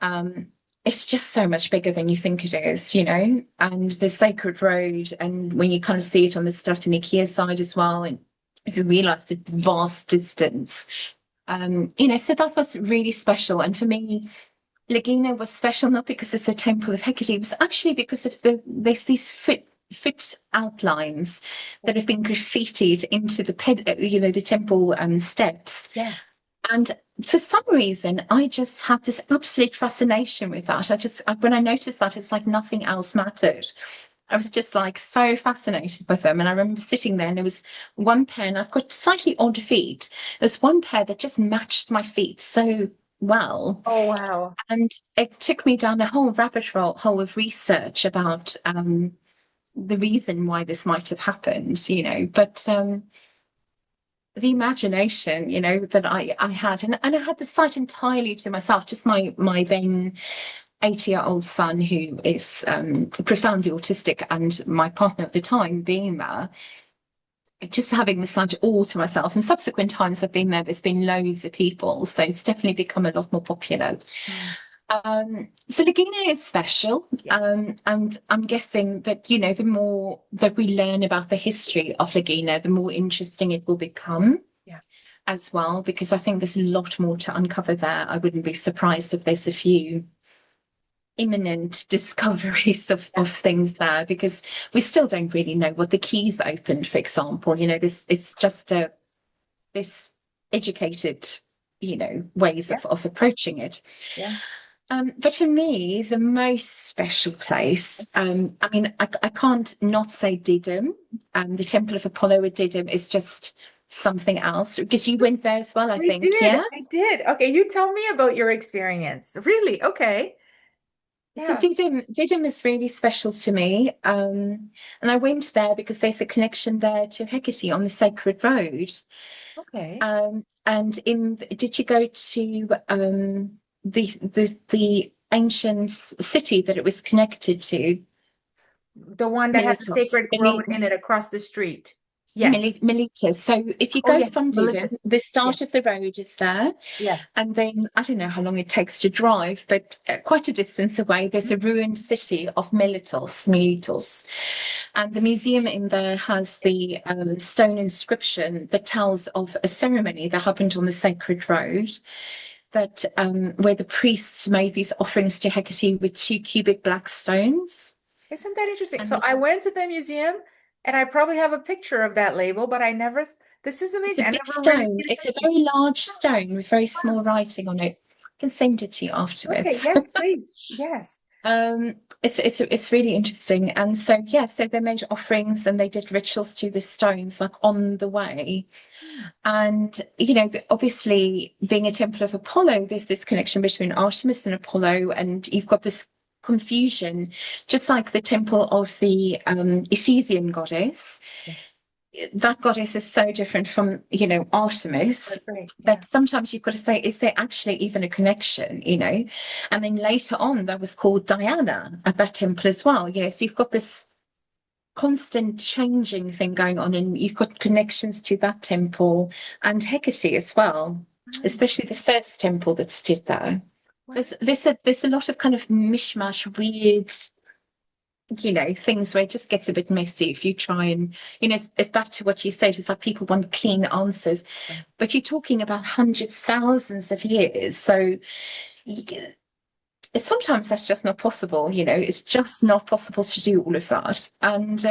Um, it's just so much bigger than you think it is, you know, and the sacred road. And when you kind of see it on the Stratonikia side as well, and if you realize the vast distance, you know, so that was really special. And for me, Lagina was special not because it's a temple of Hecate, it was actually because of there's these foot outlines that have been graffitied into you know, the temple steps. Yes. And for some reason, I just had this absolute fascination with that. When I noticed that, it's like nothing else mattered. I was just like so fascinated with them. And I remember sitting there and there was one pair, and I've got slightly odd feet. There's one pair that just matched my feet so well. Oh, wow. And it took me down a whole hole of research about the reason why this might have happened, you know. But the imagination, you know, that I had, and I had the site entirely to myself, just my then 80-year-old son who is profoundly autistic and my partner at the time being there, just having the site all to myself. And subsequent times I've been there, there's been loads of people. So it's definitely become a lot more popular. Mm. So Lagina is special, Yeah. and I'm guessing that, you know, the more that we learn about the history of Lagina, the more interesting it will become Yeah. as well, because I think there's a lot more to uncover there. I wouldn't be surprised if there's a few imminent discoveries Yeah. of things there, because we still don't really know what the keys opened, for example. You know, this it's just this educated, you know, ways Yeah. of approaching it. Yeah. But for me, the most special place, I mean, I can't not say Didym. The Temple of Apollo at Didym is just something else because you went there as well, I I think. did. Yeah. I did. Okay, you tell me about your experience. Really? Okay. So Yeah. Didym is really special to me. And I went there because there's a connection there to Hecate on the Sacred Road. Okay. And did you go to the ancient city that it was connected to? The one that has the Miletos. sacred road in it across the street. Yes. Miletus. So if you Oh, go yes. from Didym, Malicious. the Yes. start of the road is there. Yes. And then I don't know how long it takes to drive, but quite a distance away, there's a ruined city of Miletus. And the museum in there has the stone inscription that tells of a ceremony that happened on the sacred road, that where the priests made these offerings to Hecate with two cubic black stones. Isn't that interesting? And So this, I went to the museum and I probably have a picture of that label, but I never This is It's amazing. a I big never really stone. paid It's a attention. very large stone with very Wow. small writing on it. I can send it to you Okay, afterwards. yes, please. Yes. It's really interesting. And so yeah, so they made offerings and they did rituals to the stones like on the way. Hmm. And you know, obviously being a temple of Apollo, there's this connection between Artemis and Apollo, and you've got this confusion, just like the temple of the Ephesian goddess. Yeah. That goddess is so different from, you know, Artemis That's great. Yeah. that sometimes you've got to say, is there actually even a connection, you know? And then later on, that was called Diana at that temple as well, you know, so you've got this constant changing thing going on, and you've got connections to that temple and Hecate as well, Mm. especially the first temple that stood there. Wow. There's a lot of kind of mishmash, weird, you know, things where it just gets a bit messy if you try and, you know, it's back to what you said. It's like people want clean answers, Right. but you're talking about hundreds, thousands of years. So sometimes that's just not possible. You know, it's just not possible to do all of that. And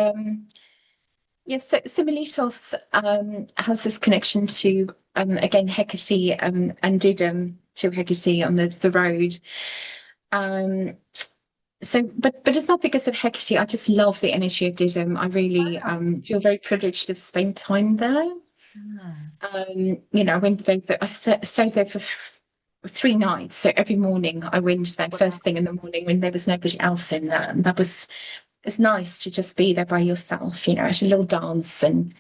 yes, so Miletos has this connection to again Hecate and Didymus to Hecate on the road. Um, so, but it's not because of Hecate. I just love the energy of Didymus. I really Wow. feel very privileged to have spent time there. Mm. You know, I went there. I stayed there for 3 nights. So every morning I went there Wow. first thing in the morning when there was nobody else in there, and that was it's nice to just be there by yourself. You know, at a little dance, and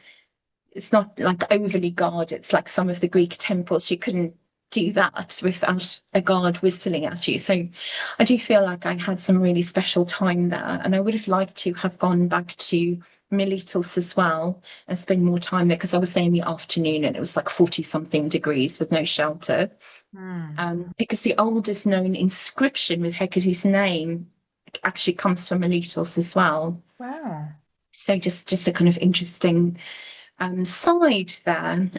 it's not like overly guarded. It's like some of the Greek temples. You couldn't do that without a guard whistling at you. So I do feel like I had some really special time there. And I would have liked to have gone back to Miletus as well and spend more time there because I was there in the afternoon and it was like 40 something degrees with no shelter. Mm. Because the oldest known inscription with Hecate's name actually comes from Miletus as well. Wow. So just a kind of interesting side there.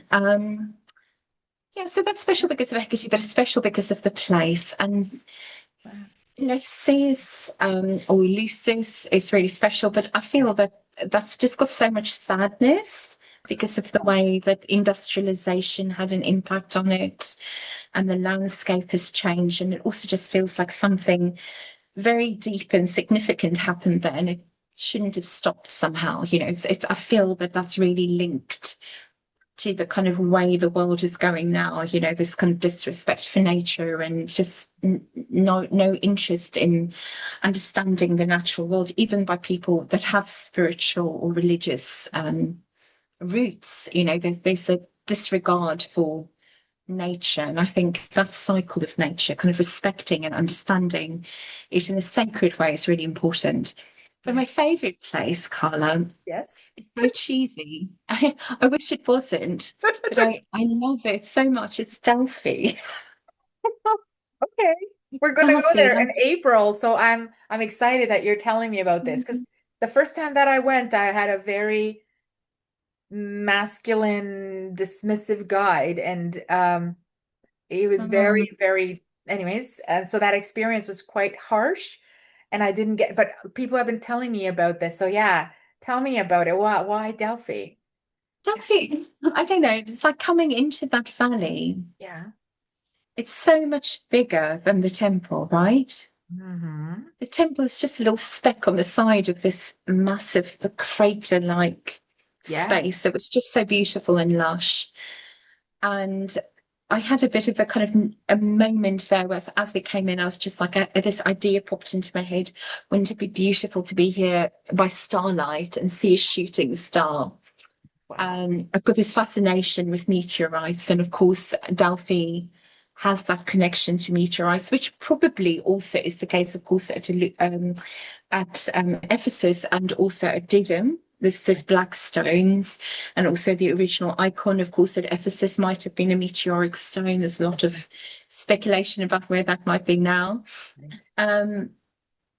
Yeah, so that's special because of Hecate, but it's special because of the place. And Wow. Lucis or Lucis is really special, but I Yeah. feel that that's just got so much sadness because of the way that industrialization had an impact on it and the landscape has changed. And it also just feels like something very deep and significant happened there, and it shouldn't have stopped somehow. You know, I feel that that's really linked to the kind of way the world is going now, you know, this kind of disrespect for nature and just no interest in understanding the natural world, even by people that have spiritual or religious roots. You know, there's a disregard for nature. And I think that cycle of nature, kind of respecting and understanding it in a sacred way is really important. But Yeah. my favorite place, Carla, Yes. it's so cheesy. I wish it wasn't, but It's I love it so much. It's Delphi. okay. We're gonna go Delphi, there in like, April, so I'm excited that you're telling me about this because the first time that I went, I had a very masculine, dismissive guide, and he was mm, very, very, anyways, and so that experience was quite harsh, and I didn't get, but people have been telling me about this, so yeah, tell me about it. Why Delphi? Delphi, I don't know. It's like coming into that valley. Yeah. It's so much bigger than the temple, right? Hmm. The temple is just a little speck on the side of this massive crater-like Yeah. space that was just so beautiful and lush. And I had a bit of a kind of a moment there where as we came in, I was just like, this idea popped into my head. Wouldn't it be beautiful to be here by starlight and see a shooting star? Wow. I've got this fascination with meteorites, and of course, Delphi has that connection to meteorites, which probably also is the case, of course, at Ephesus and also at Didymus. There's black stones, and also the original icon, of course, at Ephesus might have been a meteoric stone. There's a lot of speculation about where that might be now. Right. Um,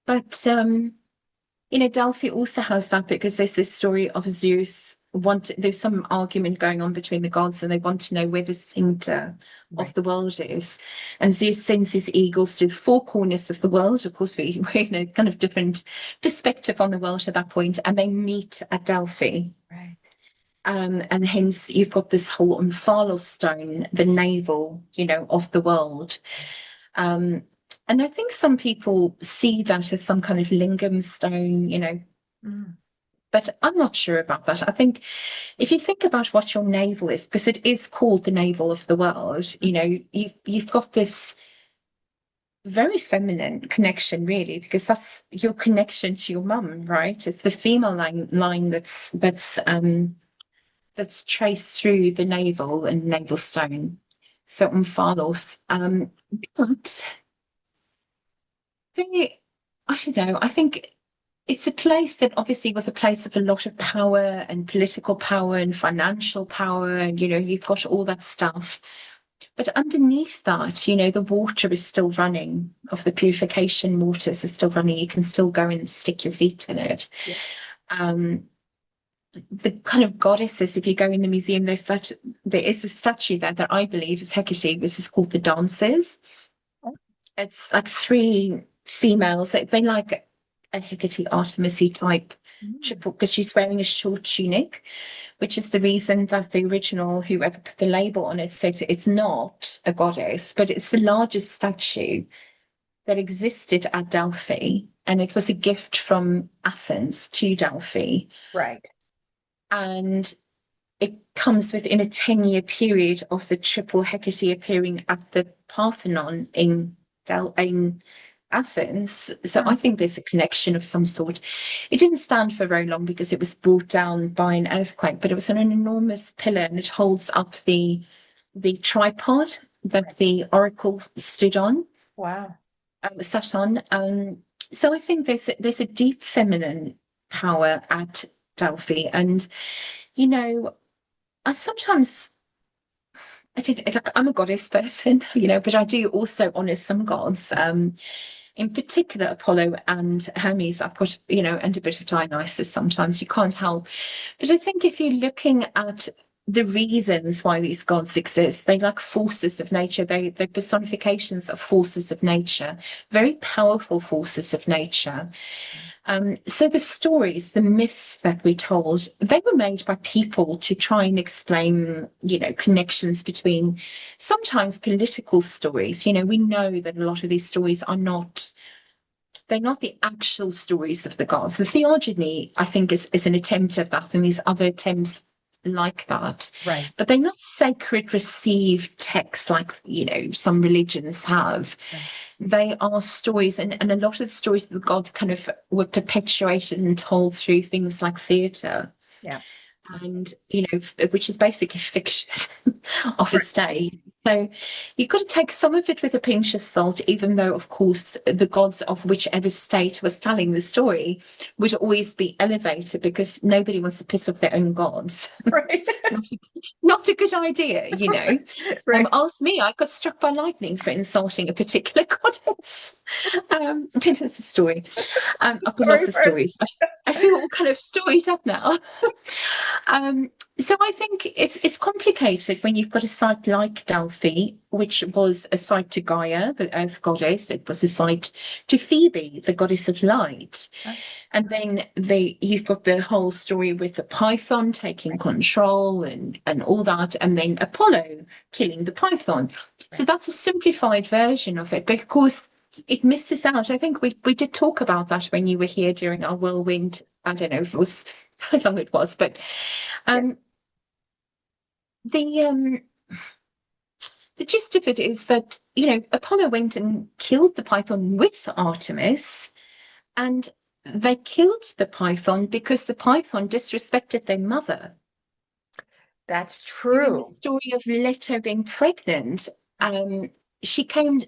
but you know, Delphi also has that because there's this story of Zeus. There's some argument going on between the gods, and they want to know where the center of Right. the world is. And Zeus sends his eagles to the four corners of the world. Of course, we're in a kind of different perspective on the world at that point, and they meet at Delphi. Right. And hence you've got this whole Omphalos stone, the navel, of the world. Um, and I think some people see that as some kind of lingam stone, Mm, but I'm not sure about that. I think if you think about what your navel is, because it is called the navel of the world, mm, you've got this very feminine connection, really, because that's your connection to your mum, right? It's the female line that's traced through the navel and navel stone. So Omphalos. But I don't know. I think it's a place that obviously was a place of a lot of power and political power and financial power. And, you've got all that stuff. But underneath that, the water is still running, of the purification waters are still running. You can still go and stick your feet in it. yeah. Um, the kind of goddesses, if you go in the museum, there is a statue there that I believe is Hecate, which is called the Dancers. Oh, It's like three females. They like a Hecate Artemisy type mm, triple, because she's wearing a short tunic, which is the reason that the original, whoever put the label on it, said it's not a goddess, but it's the largest statue that existed at Delphi. And it was a gift from Athens to Delphi. right. And it comes within a 10-year period of the triple Hecate appearing at the Parthenon in Athens. So I Mm, think there's a connection of some sort. It didn't stand for very long because it was brought down by an earthquake, but it was an enormous pillar, and it holds up the tripod that right. the oracle stood on, Wow. sat on. So I think there's a deep feminine power at Delphi, and you know, I sometimes I don't like I'm a goddess person, but I do also honor some gods. In particular Apollo and Hermes. I've got, and a bit of Dionysus sometimes. You can't help. But I think if you're looking at the reasons why these gods exist, they like forces of nature. They're personifications of forces of nature, very powerful forces of nature. So the stories, the myths that we told, they were made by people to try and explain, connections between sometimes political stories. We know that a lot of these stories they're not the actual stories of the gods. The theogony, I think, is an attempt at that, and these other attempts like that. Right. But they're not sacred received texts like, some religions have. Right. They are stories, and a lot of the stories of the gods kind of were perpetuated and told through things like theatre, Yeah. That's and which is basically fiction of right. its day. So you've got to take some of it with a pinch of salt, even though, of course, the gods of whichever state was telling the story would always be elevated, because nobody wants to piss off their own gods. Right. not, a, not a good idea. Right. Ask me, I got struck by lightning for insulting a particular goddess. It's a story. I've got Sorry lots of for stories. I feel all kind of storied up now. Um, so I think it's complicated when you've got a site like Delphi, which was a site to Gaia, the earth goddess. It was a site to Phoebe, the goddess of light. And then you've got the whole story with the python taking control and all that, and then Apollo killing the python. So right. that's a simplified version of it. But of course, it misses out. I think we did talk about that when you were here during our whirlwind. I don't know if it was how long it was, but Yeah. um, the um, the gist of it is that Apollo went and killed the python with Artemis, and they killed the python because the python disrespected their mother. That's In the true. story of Leto being pregnant, um, she came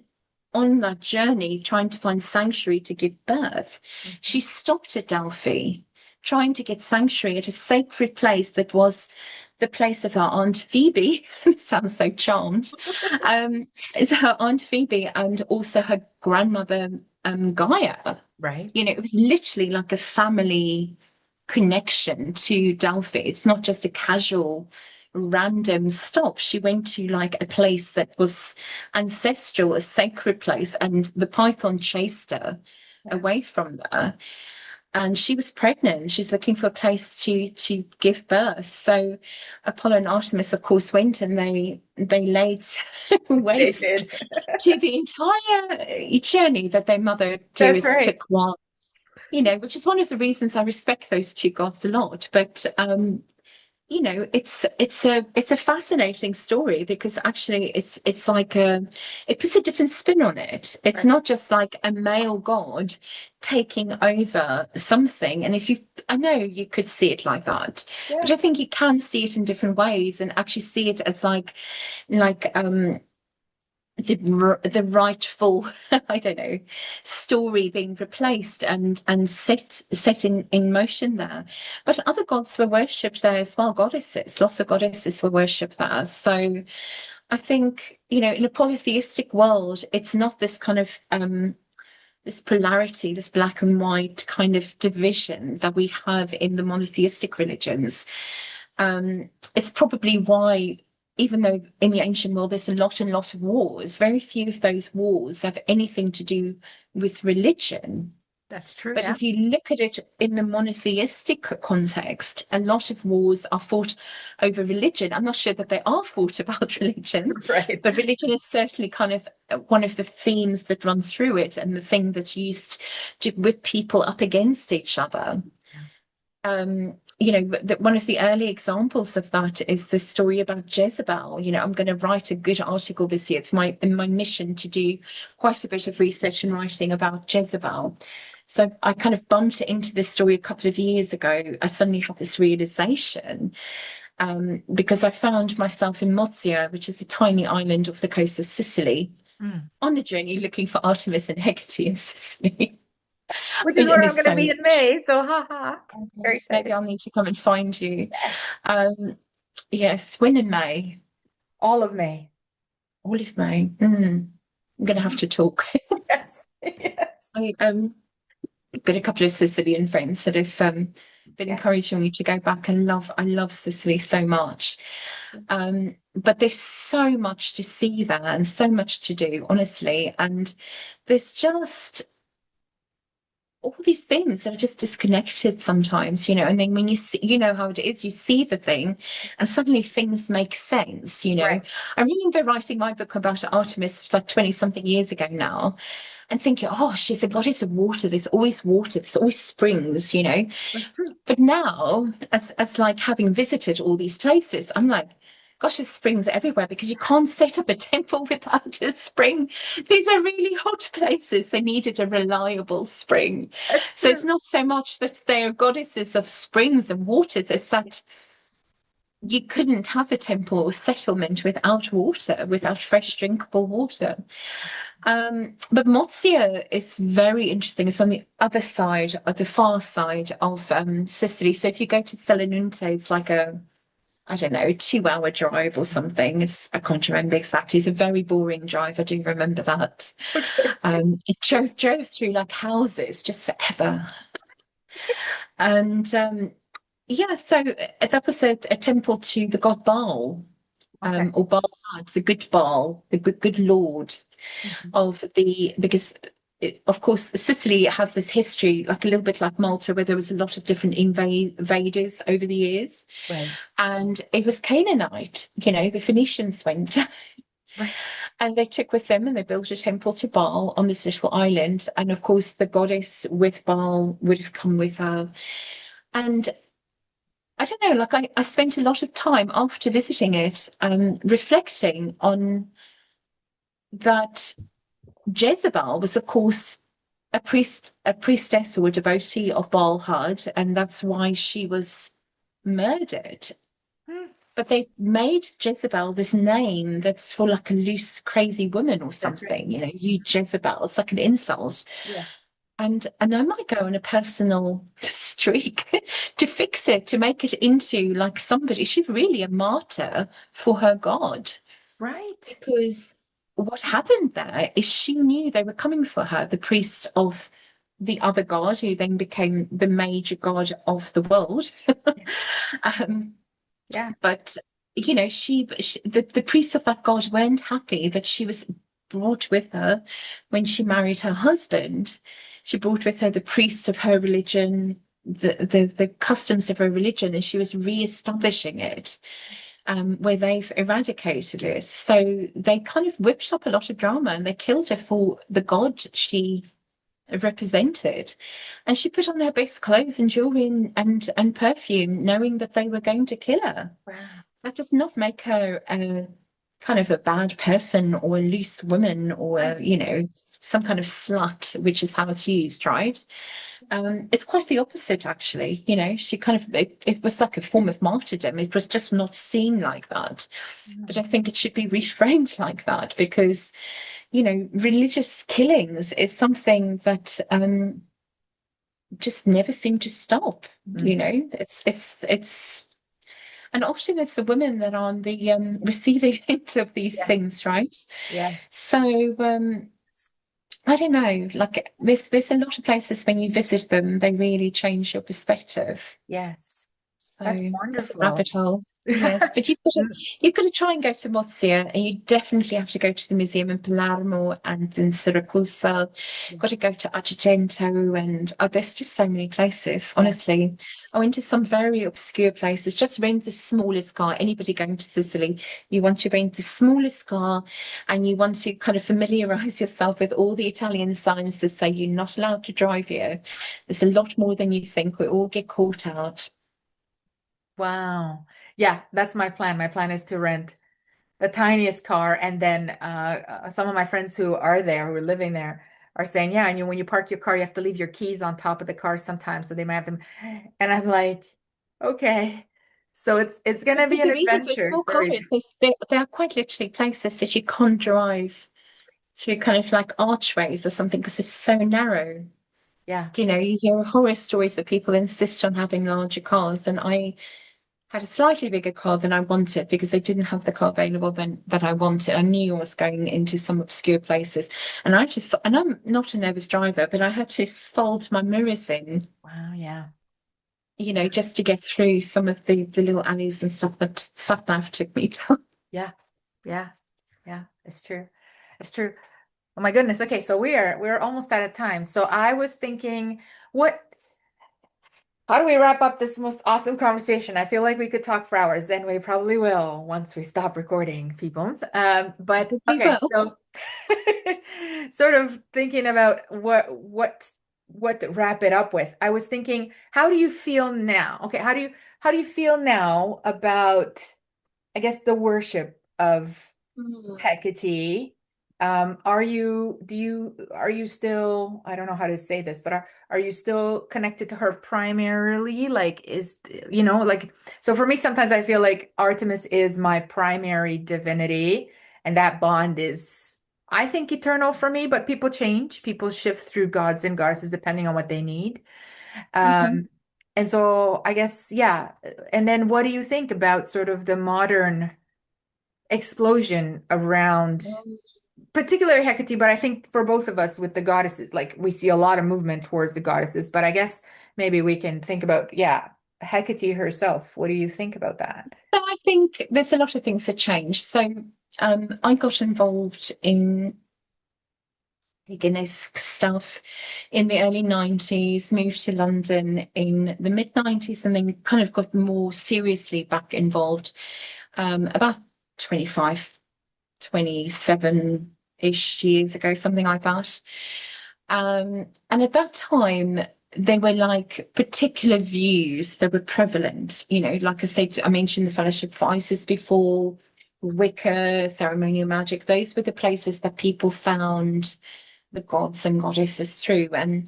on that journey trying to find sanctuary to give birth. Mhm. She stopped at Delphi, trying to get sanctuary at a sacred place that was the place of her Aunt Phoebe. Sounds so charmed. Is her Aunt Phoebe and also her grandmother Gaia. Right. It was literally like a family connection to Delphi. It's not just a casual, random stop. She went to like a place that was ancestral, a sacred place, and the python chased her Yeah. away from there. and she was pregnant. She's looking for a place to give birth. So Apollo and Artemis, of course, went and they laid They waste did. to the entire journey that their mother That's dearest right. took while, which is one of the reasons I respect those two gods a lot. But it's a fascinating story because actually it's like it puts a different spin on it. It's Right. not just like a male god taking over something. And I know you could see it like that, Yeah. but I think you can see it in different ways and actually see it as like the rightful I don't know story being replaced and set in motion there. But other gods were worshipped there as well. Goddesses, lots of goddesses were worshipped there. So I think, in a polytheistic world, it's not this kind of this polarity, this black and white kind of division that we have in the monotheistic religions. It's probably why, even though in the ancient world there's a lot and lot of wars, very few of those wars have anything to do with religion. That's true. But Yeah. if you look at it in the monotheistic context, a lot of wars are fought over religion. I'm not sure that they are fought about religion, Right. but religion is certainly kind of one of the themes that run through it and the thing that's used to whip people up against each other. Yeah. One of the early examples of that is the story about Jezebel. I'm going to write a good article this year. It's my mission to do quite a bit of research and writing about Jezebel. So I kind of bumped into this story a couple of years ago. I suddenly had this realization because I found myself in Mozia, which is a tiny island off the coast of Sicily, Mm. on a journey looking for Artemis and Hecate in Sicily. Which is And where there's I'm going to so be in much. May. So, haha. Very Maybe excited. I'll need to come and find you. Yes. Um, yes, when in May, All of May. all of May. I'm going to have to talk. Yes. Yes. I got a couple of Sicilian friends that have been Yeah. encouraging me to go back and I love Sicily so much. But there's so much to see there and so much to do, honestly. And there's just all these things that are just disconnected sometimes, and then when you see, how it is, you see the thing and suddenly things make sense. Right. I remember writing my book about Artemis like 20 something years ago now and thinking, oh, she's a goddess of water, there's always springs. That's true. But now, as like having visited all these places, I'm like, gosh, there's springs everywhere because you can't set up a temple without a spring. These are really hot places. They needed a reliable spring. That's So true. it's not so much that they are goddesses of springs and waters, it's that you couldn't have a temple or settlement without water, without fresh drinkable water. But Mozia is very interesting. It's on the other side, the far side of Sicily. So if you go to Selinunte, it's like I don't know, 2 hour drive or something. I can't remember exactly. It's a very boring drive. I do remember that. Okay. It drove through like houses just forever. And yeah, so that was a temple to the god Baal, Okay. or Baal, the good lord Mhm. because of course Sicily has this history like a little bit like Malta where there was a lot of different invaders over the years, Right. and it was Canaanite. The Phoenicians went Right. and they took with them and they built a temple to Baal on this little island, and of course the goddess with Baal would have come with her. And I don't know, like I spent a lot of time after visiting it reflecting on that Jezebel was, of course, a priestess or a devotee of Baal Had, and that's why she was murdered. Mm. But they made Jezebel this name that's for like a loose, crazy woman or That's right. something. You Jezebel. It's like an insult. Yes. And I might go on a personal streak to fix it, to make it into like somebody. She's really a martyr for her God. Right. Because what happened there is she knew they were coming for her, the priests of the other god, who then became the major god of the world. Yeah. um, Yeah. but the priests of that god weren't happy that she was brought with her when she married her husband, She brought with her the priest of her religion, the customs of her religion, and she was re-establishing it where they've eradicated it. So they kind of whipped up a lot of drama and they killed her for the god she represented. And she put on her best clothes and jewelry and perfume, knowing that they were going to kill her. Wow. That does not make her a kind of a bad person or a loose woman or, Right. some kind of slut, which is how it's used, right? It's quite the opposite, actually. She kind of, it was like a form of martyrdom. It was just not seen like that. But I Mm. think it should be reframed like that because, religious killings is something that just never seem to stop. Mhm. It's and often it's the women that are on the receiving end of these Yeah. things, right? Yeah. So I don't know, like there's a lot of places when you visit them, they really change your perspective. Yes. So That's it's a wonderful. rabbit hole. Yes, but you've got to try and go to Mozia, and you definitely have to go to the museum in Palermo and in Siracusa. Got to go to Agrigento, and there's just so many places. Yeah. Honestly, I went to some very obscure places. Just rent the smallest car. Anybody going to Sicily, you want to rent the smallest car, and you want to kind of familiarize yourself with all the Italian signs that say you're not allowed to drive here. There's a lot more than you think. We all get caught out. Wow. Yeah, that's my plan. My plan is to rent the tiniest car, and then some of my friends who are there, who are living there, are saying, yeah, and when you park your car, you have to leave your keys on top of the car sometimes, so they might have them. And I'm like, okay. So it's gonna be an The reason for adventure. small It's very cars, they are quite literally places that you can't drive through kind of like archways or something because it's so narrow. yeah. You hear horror stories that people insist on having larger cars, and I had a slightly bigger car than I wanted because they didn't have the car available that I wanted. I knew I was going into some obscure places, and I had to, and I'm not a nervous driver, but I had to fold my mirrors in, Wow, yeah. just to get through some of the little alleys and stuff that sat nav took me down. Yeah. Yeah. Yeah. It's true. It's true. Oh my goodness. Okay, so we're almost out of time. So I was thinking, what how do we wrap up this most awesome conversation? I feel like we could talk for hours, and we probably will once we stop recording, people. But We okay, will. so sort of thinking about what to wrap it up with. I was thinking, how do you feel now? Okay, how do you feel now about, I guess, the worship of Hmm. Hecate? Are you still, I don't know how to say this, but are you still connected to her primarily? Like, like, so for me, sometimes I feel like Artemis is my primary divinity, and that bond is, I think, eternal for me, but people change, people shift through gods and goddesses depending on what they need. Mhm. Um, and so I guess, yeah. And then what do you think about sort of the modern explosion around particularly Hecate, but I think for both of us with the goddesses, like we see a lot of movement towards the goddesses, but I guess maybe we can think about, yeah, Hecate herself. What do you think about that? So I think there's a lot of things that changed. So I got involved in Guinness stuff in the early 90s, moved to London in the mid 90s, and then kind of got more seriously back involved about 25, 27-ish years ago, something like that. And at that time, there were like particular views that were prevalent. Like I said, I mentioned the Fellowship of Isis before, Wicca, ceremonial magic. Those were the places that people found the gods and goddesses through. And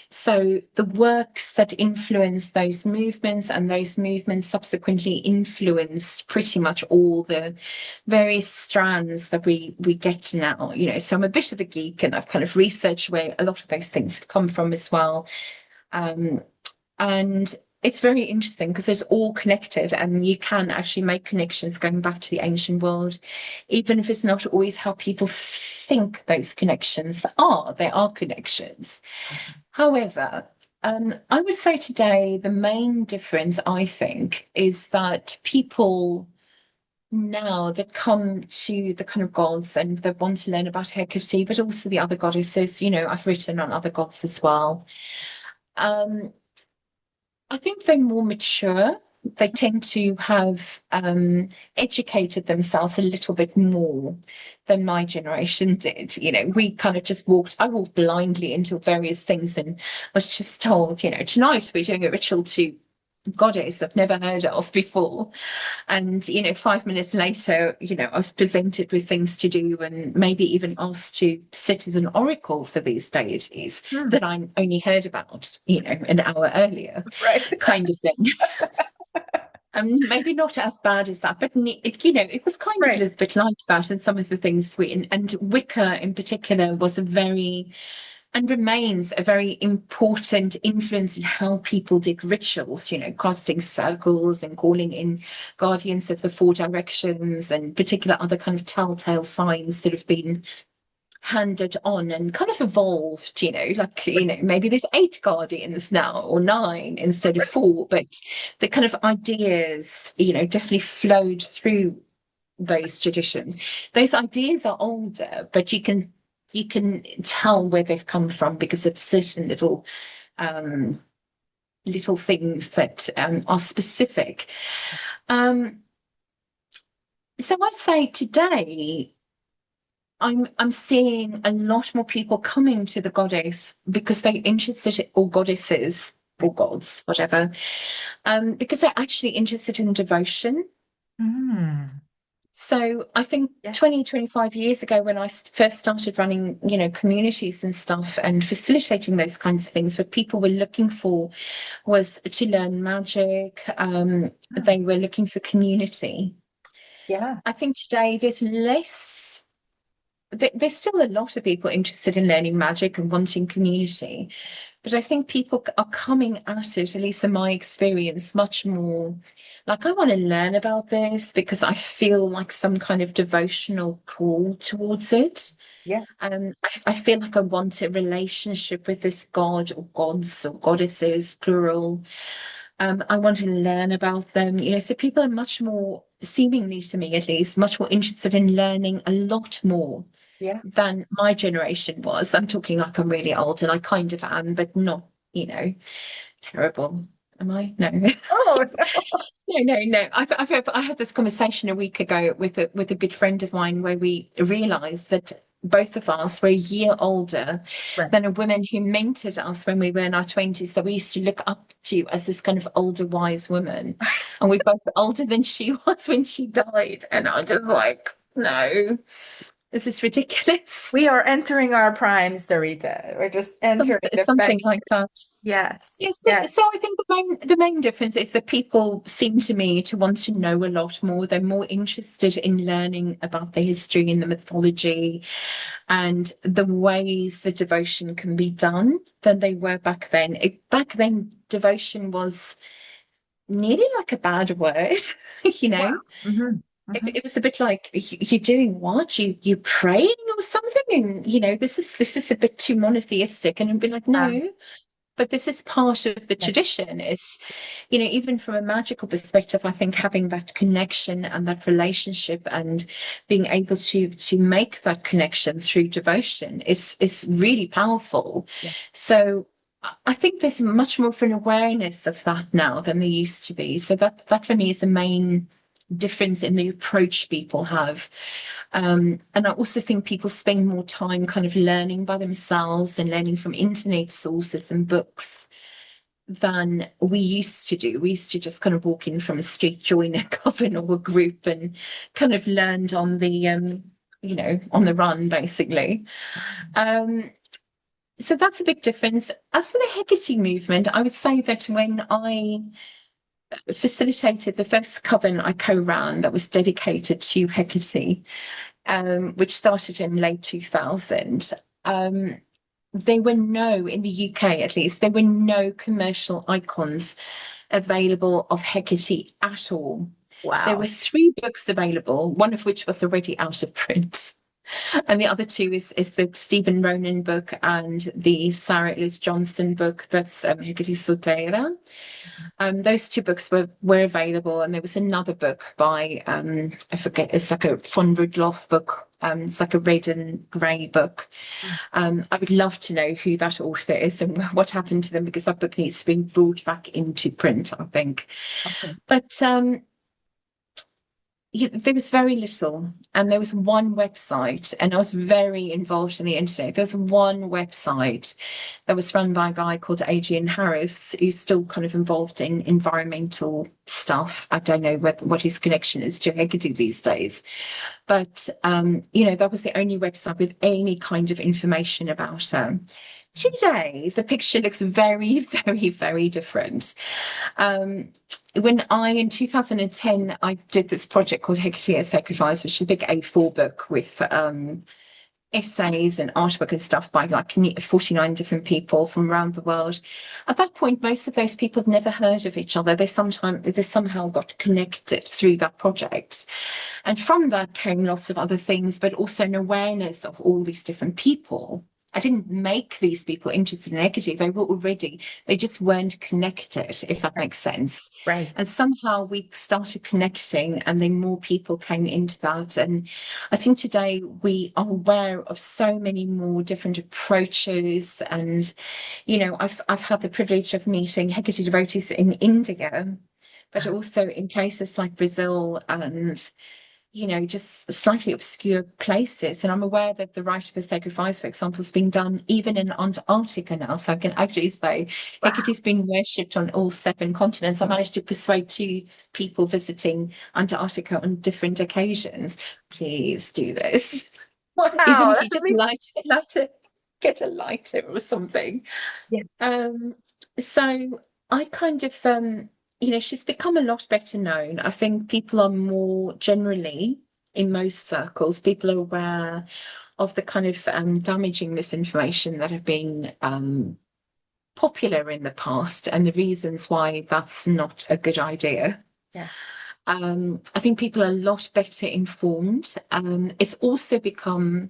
so the works that influenced those movements and those movements subsequently influenced pretty much all the various strands that we get now. So I'm a bit of a geek and I've kind of researched where a lot of those things have come from as well. Um, and it's very interesting because it's all connected and you can actually make connections going back to the ancient world, even if it's not always how people think those connections are. They are connections. However, I would say today the main difference, I think, is that people now that come to the kind of gods and that want to learn about Hecate, but also the other goddesses. I've written on other gods as well. Um, I think they're more mature. They tend to have educated themselves a little bit more than my generation did. We kind of just I walked blindly into various things and was just told, tonight we're doing a ritual to goddess I've never heard of before. And, 5 minutes later, I was presented with things to do and maybe even asked to sit as an oracle for these deities Hmm. that I only heard about, an hour earlier, Right. kind of thing. Maybe not as bad as that, but it was kind of a Right. little bit like that. And some of the things and Wicca in particular was a very and remains a very important influence in how people did rituals, casting circles and calling in guardians of the four directions and particular other kind of telltale signs that have been handed on and kind of evolved, like, maybe there's 8 guardians now or 9 instead of 4, but the kind of ideas, definitely flowed through those traditions. Those ideas are older, but you can tell where they've come from because of certain um, little things that are specific. Um, so I'd say today I'm seeing a lot more people coming to the goddess because they're interested, or goddesses or gods, whatever, because they're actually interested in devotion. Mm. So I think Yes. 20, 25 years ago, when I first started running, communities and stuff and facilitating those kinds of things, what people were looking for was to learn magic. Mm. They were looking for community. Yeah. I think today there's less, there's still a lot of people interested in learning magic and wanting community. But I think people are coming at it, at least in my experience, much more like, I want to learn about this because I feel like some kind of devotional pull towards it. Yes. I feel like I want a relationship with this god or gods or goddesses, plural. I want to learn about them. So people are much more, seemingly to me at least, much more interested in learning a lot more Yeah. than my generation was. I'm talking like I'm really old and I kind of am, but not, terrible. Am I? No. Oh, No, no, no. I had this conversation a week ago with a good friend of mine where we realised that both of us were a year older right. than a woman who mentored us when we were in our 20s that we used to look up to as this kind of older, wise woman. And we're both older than she was when she died. And I'm just like, no, this is ridiculous. We are entering our primes, Dorita. We're just entering the Something fence. like that. Yes. Yes, so, Yes. so I think the main difference is that people seem to me to want to know a lot more. They're more interested in learning about the history and the mythology and the ways that devotion can be done than they were back then. Back then, devotion was nearly like a bad word, you know. Wow. Hmm. It, Hmm. it was a bit like, you're doing what? You praying or something? And this is a bit too monotheistic. And it'd be like, no. But this is part of the Yes. tradition. Is, even from a magical perspective, I think having that connection and that relationship and being able to make that connection through devotion is really powerful. Yes. So I think there's much more of an awareness of that now than there used to be. So that for me is the main difference in the approach people have. And I also think people spend more time kind of learning by themselves and learning from internet sources and books than we used to do. We used to just kind of walk in from a street, join a coven or a group, and kind of learned on the run, basically. Um, so that's a big difference. As for the Hekate movement, I would say that when I facilitated the first coven I co-ran that was dedicated to Hecate, which started in late 2000. There were in the UK at least, there were no commercial icons available of Hecate at all. There were Wow. 3 books available, one of which was already out of print. And the other two is the Stephen Ronan book and the Sarah Ellis Johnson book. That's Hekate Sorita. Those two books were available, and there was another book by I forget. It's like a von Rudloff book. It's like a red and grey book. I would love to know who that author is and what happened to them, because that book needs to be brought back into print, I think. Okay. But yeah, there was very little, and there was one website, and I was very involved in the internet. There was one website that was run by a guy called Adrian Harris, who's still kind of involved in environmental stuff. I don't know what his connection is to Hegedy these days, but that was the only website with any kind of information about her. Today, the picture looks very, very, very different. Um, in 2010, I did this project called Hecate Sacrifice, which is a big A4 book with essays and artwork and stuff by like 49 different people from around the world. At that point, most of those people had never heard of each other. They somehow got connected through that project. And from that came lots of other things, but also an awareness of all these different people. I didn't make these people interested in equity. They just weren't connected, if that makes sense. Right. And somehow we started connecting, and then more people came into that. And I think today we are aware of so many more different approaches. And, I've had the privilege of meeting Hecate devotees in India, but also in places like Brazil and just slightly obscure places. And I'm aware that the rite of a sacrifice, for example, is being done even in Antarctica now. So I can actually say Wow. Hecate's been worshipped on all 7 continents. I managed to persuade 2 people visiting Antarctica on different occasions. Please do this. Even Wow, if you that's just amazing. get a lighter or something. Yes. Um, so I kind of, she's become a lot better known. I think people are more generally, in most circles, people are aware of the kind of damaging misinformation that have been popular in the past, and the reasons why that's not a good idea. Yeah. I think people are a lot better informed. It's also become,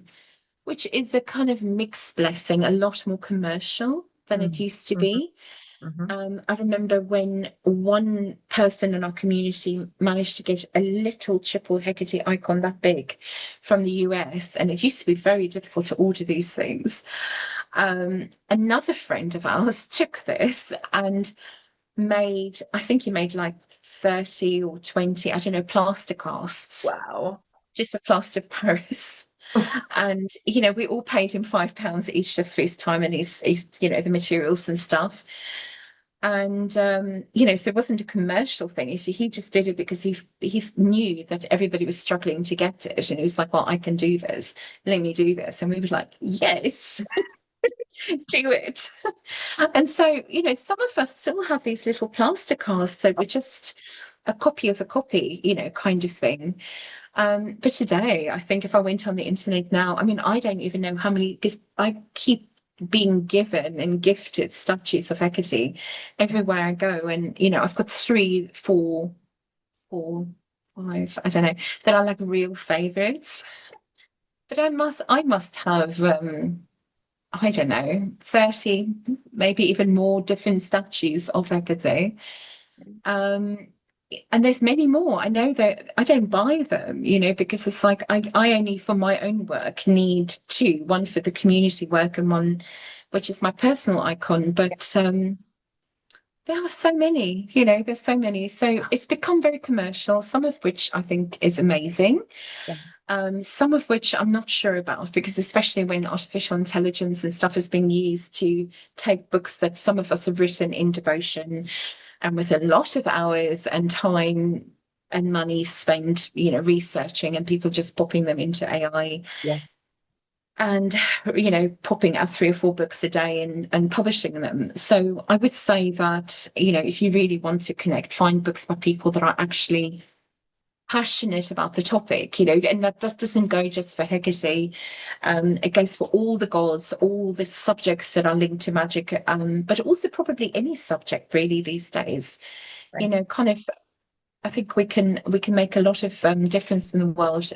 which is a kind of mixed blessing, a lot more commercial than it Mm. used to Mhm. be. Mhm. I remember when one person in our community managed to get a little triple Hecate icon that big from the US, and it used to be very difficult to order these things. Another friend of ours took this and I think he made like 30 or 20, I don't know, plaster casts Wow. just for plaster of Paris. And, we all paid him £5 each just for his time and his the materials and stuff. And so it wasn't a commercial thing. He just did it because he knew that everybody was struggling to get it. And he was like, well, I can do this. Let me do this. And we were like, yes, do it. And so, some of us still have these little plaster casts that were just a copy of a copy, kind of thing. But today, I think if I went on the internet now, I mean, I don't even know how many, because I keep being given and gifted statues of Hecate everywhere I go. And, I've got 3, 4, 4, 5, I don't know, that are like real favorites. But I must have, I don't know, 30, maybe even more different statues of Hecate. Um, and there's many more. I know that I don't buy them, because it's like I only for my own work need 2, one for the community work and one which is my personal icon. But there are so many, there's so many. So it's become very commercial, some of which I think is amazing. Yeah. Some of which I'm not sure about, because especially when artificial intelligence and stuff has been used to take books that some of us have written in devotion and with a lot of hours and time and money spent, researching, and people just popping them into AI Yeah. and, popping out 3 or 4 books a day and publishing them. So I would say that, if you really want to connect, find books by people that are actually passionate about the topic, and that doesn't go just for Hecate. It goes for all the gods, all the subjects that are linked to magic, but also probably any subject really these days. Right. Kind of, I think we can make a lot of difference in the world.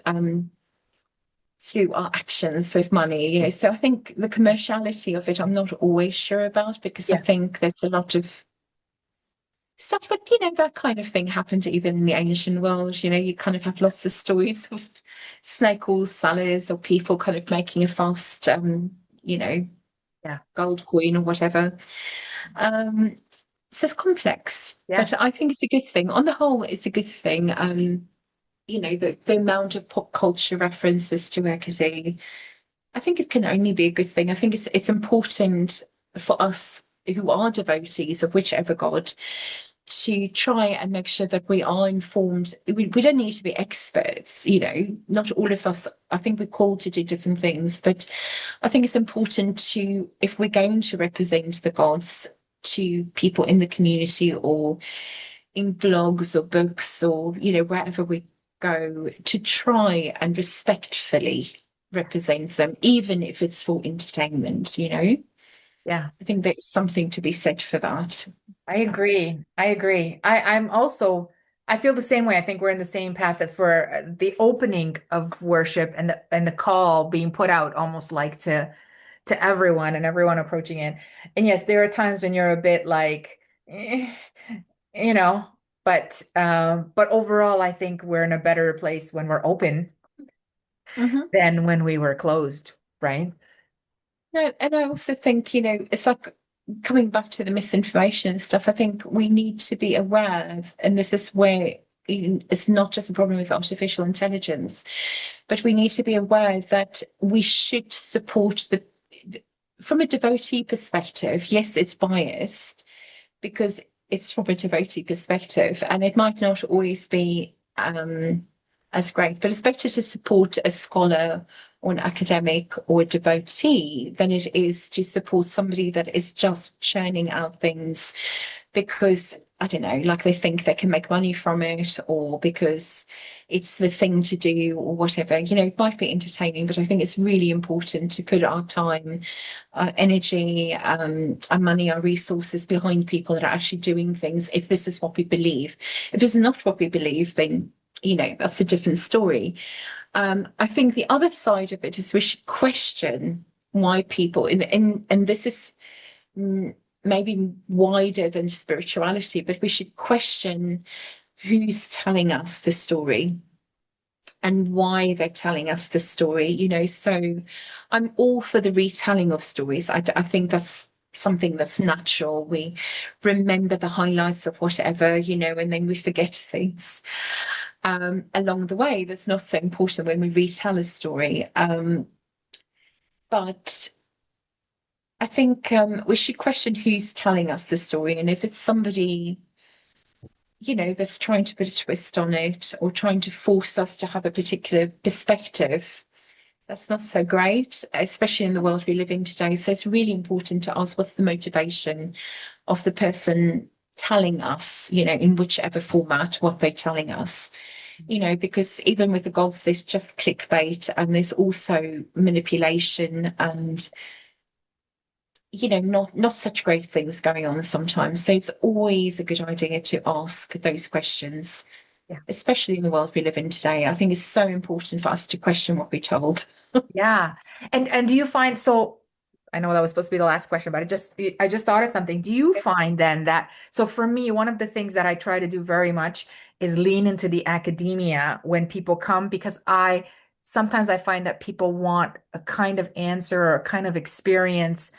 through our actions with money, you know. So I think the commerciality of it, I'm not always sure about, because I Yeah. think there's a lot of stuff, but you know, that kind of thing happened even in the ancient world. You know, you kind of have lots of stories of snake oil sellers or people kind of making a fast, you know, Yeah. gold coin or whatever. Um, so it's complex, Yeah. but I think it's a good thing. On the whole, it's a good thing. You know, the amount of pop culture references to Hecate, I think it can only be a good thing. I think it's important for us who are devotees of whichever god to try and make sure that we are informed. We don't need to be experts, you know, not all of us. I think we're called to do different things, but I think it's important to, if we're going to represent the gods to people in the community or in blogs or books or, you know, wherever we go, to try and respectfully represent them, even if it's for entertainment, you know. Yeah. I think there's something to be said for that. I agree. I agree. I'm also, I feel the same way. I think we're in the same path that for the opening of worship and the call being put out almost like to everyone and everyone approaching it. And yes, there are times when you're a bit like, you know, but overall, I think we're in a better place when we're open Mhm. than when we were closed, right? No, and I also think, you know, it's like coming back to the misinformation stuff. I think we need to be aware of, and this is where it's not just a problem with artificial intelligence, but we need to be aware that we should support from a devotee perspective. Yes, it's biased because it's from a devotee perspective, and it might not always be as great, but it's better to support a scholar or an academic or a devotee than it is to support somebody that is just churning out things because, I don't know, like they think they can make money from it, or because it's the thing to do or whatever. You know, it might be entertaining, but I think it's really important to put our time, our energy, our money, our resources behind people that are actually doing things if this is what we believe. If it's not what we believe, then, you know, that's a different story. I think the other side of it is we should question why people, and this is maybe wider than spirituality, but we should question who's telling us the story and why they're telling us the story, you know. So I'm all for the retelling of stories. I think that's something that's natural. We remember the highlights of whatever, you know, and then we forget things along the way. That's not so important when we retell a story. But I think we should question who's telling us the story. And if it's somebody, you know, that's trying to put a twist on it or trying to force us to have a particular perspective, that's not so great, especially in the world we live in today. So it's really important to ask what's the motivation of the person telling us, you know, in whichever format, what they're telling us. You know, because even with the gods, there's just clickbait and there's also manipulation and, you know, not such great things going on sometimes. So it's always a good idea to ask those questions, Yeah. especially in the world we live in today. I think it's so important for us to question what we're told. Yeah. And do you find so I know that was supposed to be the last question, but I just thought of something. Do you find then that so for me, one of the things that I try to do very much is lean into the academia when people come because I sometimes I find that people want a kind of answer or a kind of experience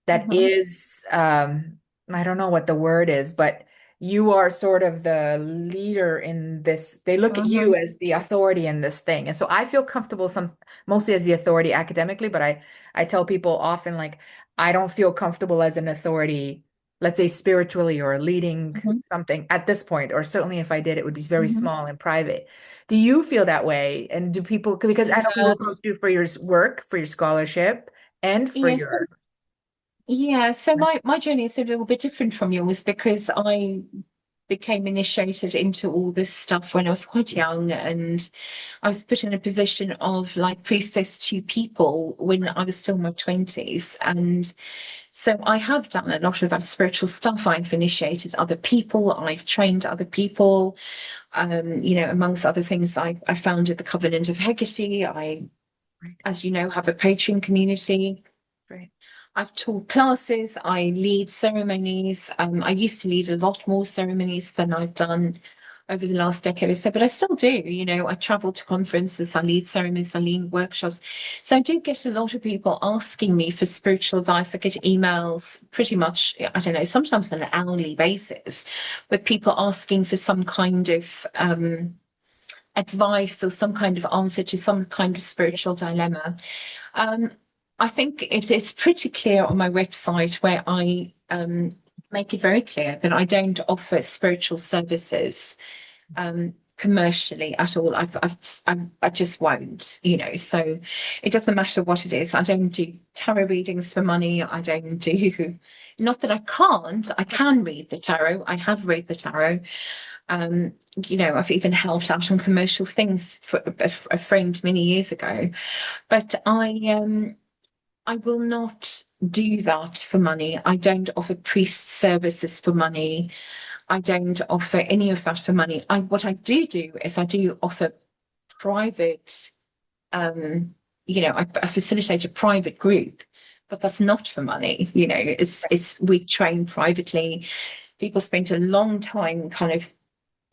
that Mhm, is I don't know what the word is, but you are sort of the leader in this. They look at you mhm, as the authority in this thing. And so I feel comfortable some mostly as the authority academically, but I tell people often like I don't feel comfortable as an authority, let's say spiritually or leading mhm, something at this point, or certainly if I did, it would be very mhm. small and private. Do you feel that way? And do people, because I know people approach Yes. you for your work, for your scholarship, and for Yes. your Yeah, so my journey is a little bit different from yours because I became initiated into all this stuff when I was quite young, and I was put in a position of like priestess to people when I was still in my 20s. And so I have done a lot of that spiritual stuff. I've initiated other people, I've trained other people. You know, amongst other things, I founded the Covenant of Hecate. I Right. as you know, have a Patreon community. Right. I've taught classes, I lead ceremonies. I used to lead a lot more ceremonies than I've done over the last decade or so, but I still do. I travel to conferences, I lead ceremonies, I lead workshops. So I do get a lot of people asking me for spiritual advice. I get emails pretty much, I don't know, sometimes on an hourly basis, with people asking for some kind of advice or some kind of answer to some kind of spiritual dilemma. Um, I think it's pretty clear on my website where I make it very clear that I don't offer spiritual services commercially at all. I just won't, So it doesn't matter what it is. I don't do tarot readings for money. I don't do, not that I can't. I can read the tarot. I have read the tarot. I've even helped out on commercial things for a friend many years ago. But I will not do that for money. I don't offer priest services for money. I don't offer any of that for money. What I do is I do offer private, I facilitate a private group, but that's not for money. It's we train privately. People spend a long time kind of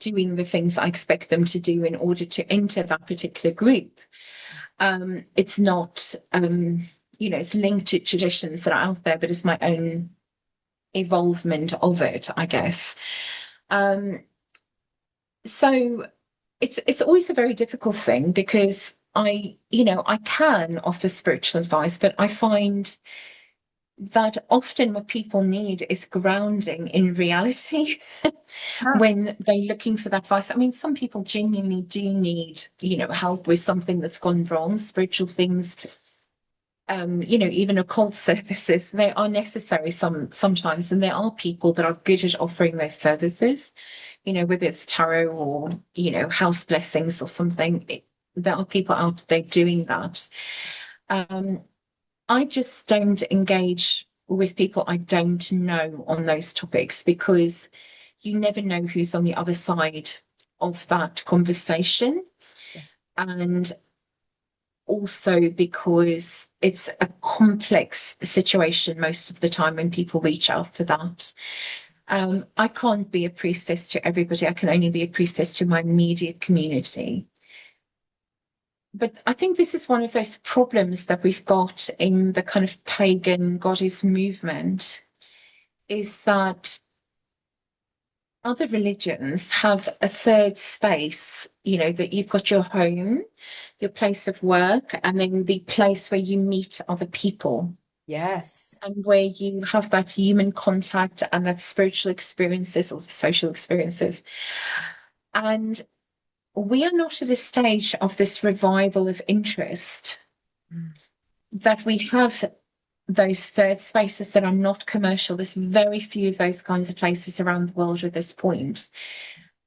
doing the things I expect them to do in order to enter that particular group. It's not, it's linked to traditions that are out there, but it's my own evolvement of it, I guess. Um, so it's always a very difficult thing because I can offer spiritual advice, but I find that often what people need is grounding in reality Ah, when they're looking for that advice. I mean, some people genuinely do need, help with something that's gone wrong, spiritual things, even occult services, they are necessary sometimes, and there are people that are good at offering those services, whether it's tarot or, house blessings or something. There are people out there doing that. Um, I just don't engage with people I don't know on those topics because you never know who's on the other side of that conversation. yeah. And also because it's a complex situation most of the time when people reach out for that. I can't be a priestess to everybody. I can only be a priestess to my immediate community. But I think this is one of those problems that we've got in the kind of pagan goddess movement is that other religions have a third space, that you've got your home, your place of work, and then the place where you meet other people Yes. and where you have that human contact and that spiritual experiences or the social experiences. And we are not at a stage of this revival of interest Mm. that we have those third spaces that are not commercial. There's very few of those kinds of places around the world at this point.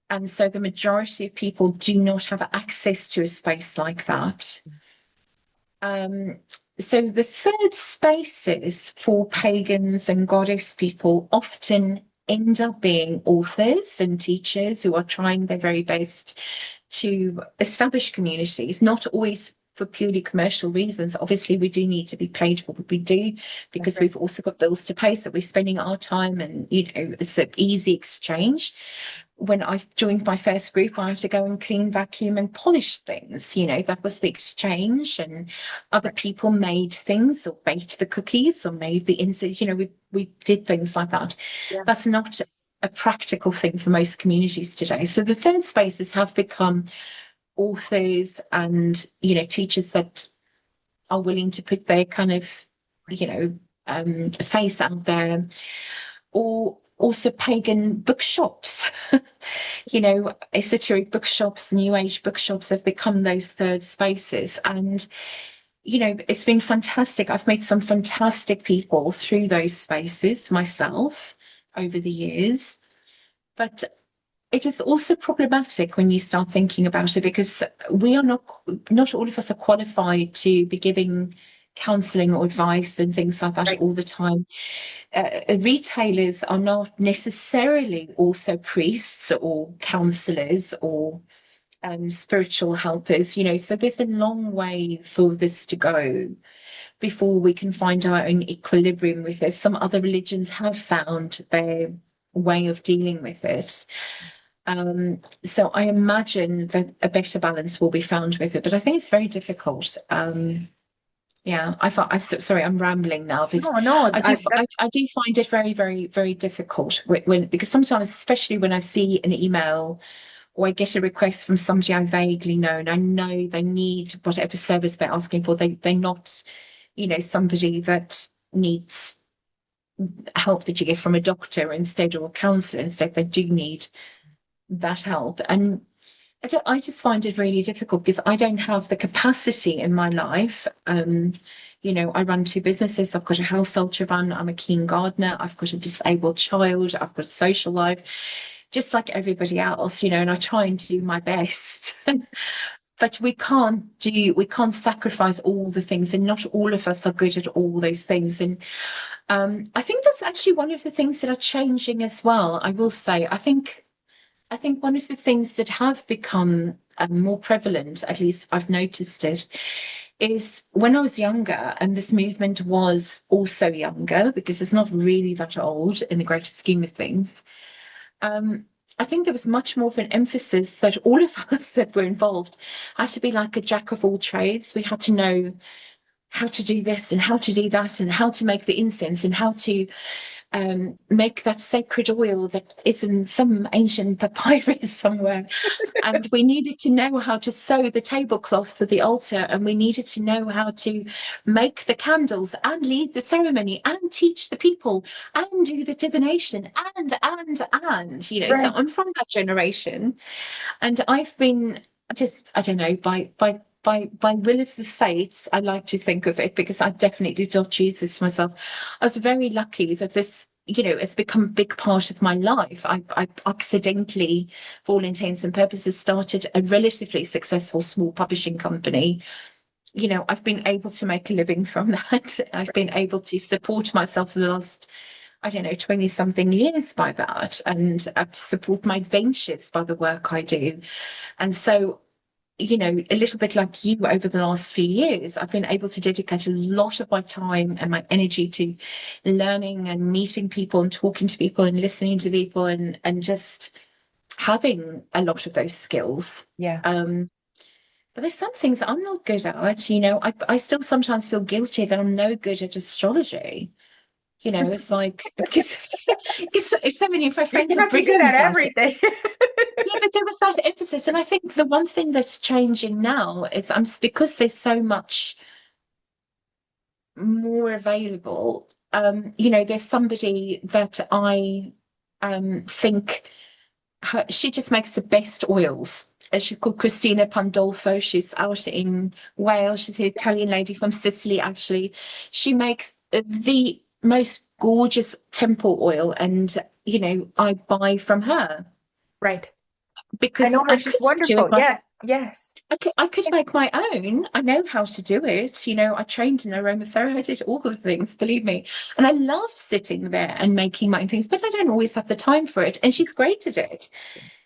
And so the majority of people do not have access to a space like that. Um, so the third spaces for pagans and goddess people often end up being authors and teachers who are trying their very best to establish communities, not always for purely commercial reasons. Obviously, we do need to be paid for what we do That's because right. we've also got bills to pay. So we're spending our time and, it's an easy exchange. When I joined my first group, I had to go and clean, vacuum, and polish things. That was the exchange. And other Right. people made things or baked the cookies or made the incense. We did things like that. Yeah. That's not a practical thing for most communities today. So the third spaces have become authors and, teachers that are willing to put their kind of, Right. face out there, or also pagan bookshops. Esoteric bookshops, new age bookshops have become those third spaces. And, it's been fantastic. I've met some fantastic people through those spaces myself over the years. But it is also problematic when you start thinking about it because we are not all of us are qualified to be giving counseling or advice and things like that Right. all the time. Retailers are not necessarily also priests or counselors or spiritual helpers, so there's a long way for this to go before we can find our own equilibrium with it. Some other religions have found their way of dealing with it. So I imagine that a better balance will be found with it, but I think it's very difficult. Yeah, sorry, I'm rambling now, but No, no, I do find it very, very, very difficult because sometimes, especially when I see an email or I get a request from somebody I vaguely know, and I know they need whatever service they're asking for. They're not, somebody that needs help that you get from a doctor instead or a counselor instead. They do need that help. And I just find it really difficult because I don't have the capacity in my life. I run two businesses. I've got a household to run. I'm a keen gardener. I've got a disabled child. I've got a social life, just like everybody else, and I try and do my best. But we can't sacrifice all the things, and not all of us are good at all those things. And I think that's actually one of the things that are changing as well. I will say, I think one of the things that have become more prevalent, at least I've noticed it, is when I was younger, and this movement was also younger because it's not really that old in the greater scheme of things. Um, I think there was much more of an emphasis that all of us that were involved had to be like a jack of all trades. We had to know how to do this and how to do that and how to make the incense and how to make that sacred oil that is in some ancient papyrus somewhere. And we needed to know how to sew the tablecloth for the altar, and we needed to know how to make the candles and lead the ceremony and teach the people and do the divination and. So right. I'm from that generation, and I've been just, I don't know, by will of the fates, I like to think of it, because I definitely don't choose this for myself. I was very lucky that this, has become a big part of my life. I accidentally, for all intents and purposes, started a relatively successful small publishing company. I've been able to make a living from that. I've been able to support myself for the last, I don't know, 20 something years by that, and to support my ventures by the work I do. And so, a little bit like you, over the last few years, I've been able to dedicate a lot of my time and my energy to learning and meeting people and talking to people and listening to people, and just having a lot of those skills. Yeah. But there's some things I'm not good at. I still sometimes feel guilty that I'm no good at astrology. It's like, because so many of my You friends are cannot be good at brilliant at it. everything. Yeah, but there was that emphasis. And I think the one thing that's changing now is because there's so much more available. There's somebody that I think she just makes the best oils. She's called Christina Pandolfo. She's out in Wales. She's an Italian lady from Sicily, actually. She makes the most gorgeous temple oil, and I buy from her Right. I because know her. I She's could do it wonderful. myself. Yes. Yes. I could make my own. I know how to do it. I trained in aromatherapy. I did all the things, believe me. And I love sitting there and making my own things, but I don't always have the time for it. And she's great at it.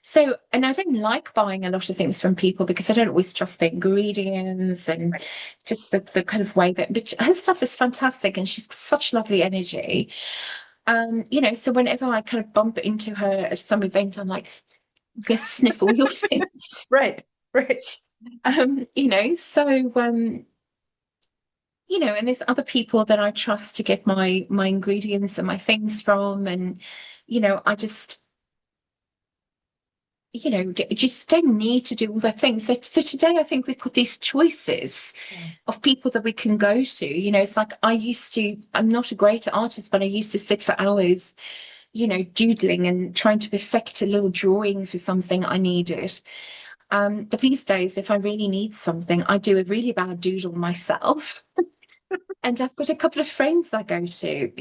So, and I don't like buying a lot of things from people because I don't always trust the ingredients and Right. just the kind of way that, but her stuff is fantastic and she's such lovely energy. So whenever I kind of bump into her at some event, I'm like, just sniff all your things. Right. Right. And there's other people that I trust to get my ingredients and my things from, and I just don't need to do all the things. So today I think we've got these choices Yeah. of people that we can go to. It's like I'm not a great artist, but I used to sit for hours, doodling and trying to perfect a little drawing for something I needed. But these days, if I really need something, I do a really bad doodle myself. And I've got a couple of friends I go to,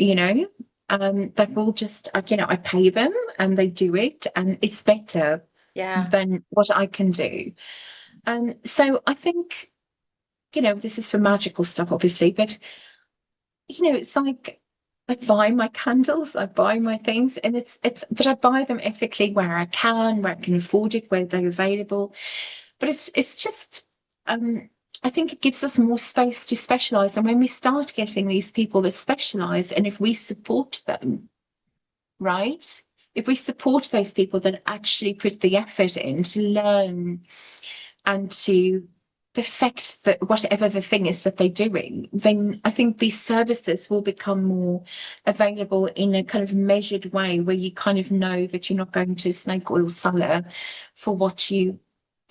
that will just, I pay them and they do it, and it's better Yeah. than what I can do. And so I think, this is for magical stuff, obviously, but, it's like I buy my candles, I buy my things, and but I buy them ethically where I can afford it, where they're available. but it's just I think it gives us more space to specialize. And when we start getting these people that specialize, and if we support them, right? If we support those people that actually put the effort in to learn and to perfect whatever the thing is that they're doing, then I think these services will become more available in a kind of measured way where you kind of know that you're not going to snake oil seller for what you are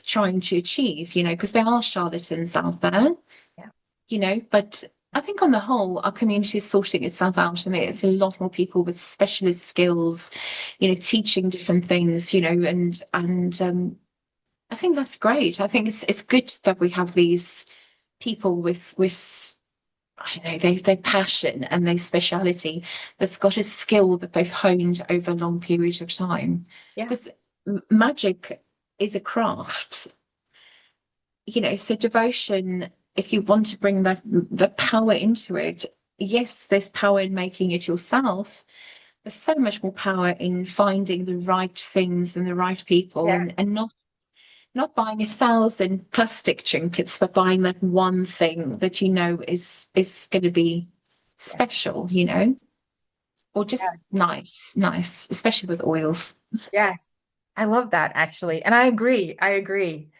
trying to achieve, because there are charlatans out there, Yeah. but I think on the whole, our community is sorting itself out, and there's a lot more people with specialist skills, teaching different things, and I think that's great. I think it's good that we have these people with I don't know, their passion and their speciality that's got a skill that they've honed over a long period of time. Yeah. Because magic is a craft, so devotion, if you want to bring the power into it, yes, there's power in making it yourself. There's so much more power in finding the right things and the right people, Yeah. and not buying 1,000 plastic trinkets, but buying that one thing that is going to be Yeah. special, or just Yeah. nice, especially with oils. Yes. I love that actually. And I agree. I agree.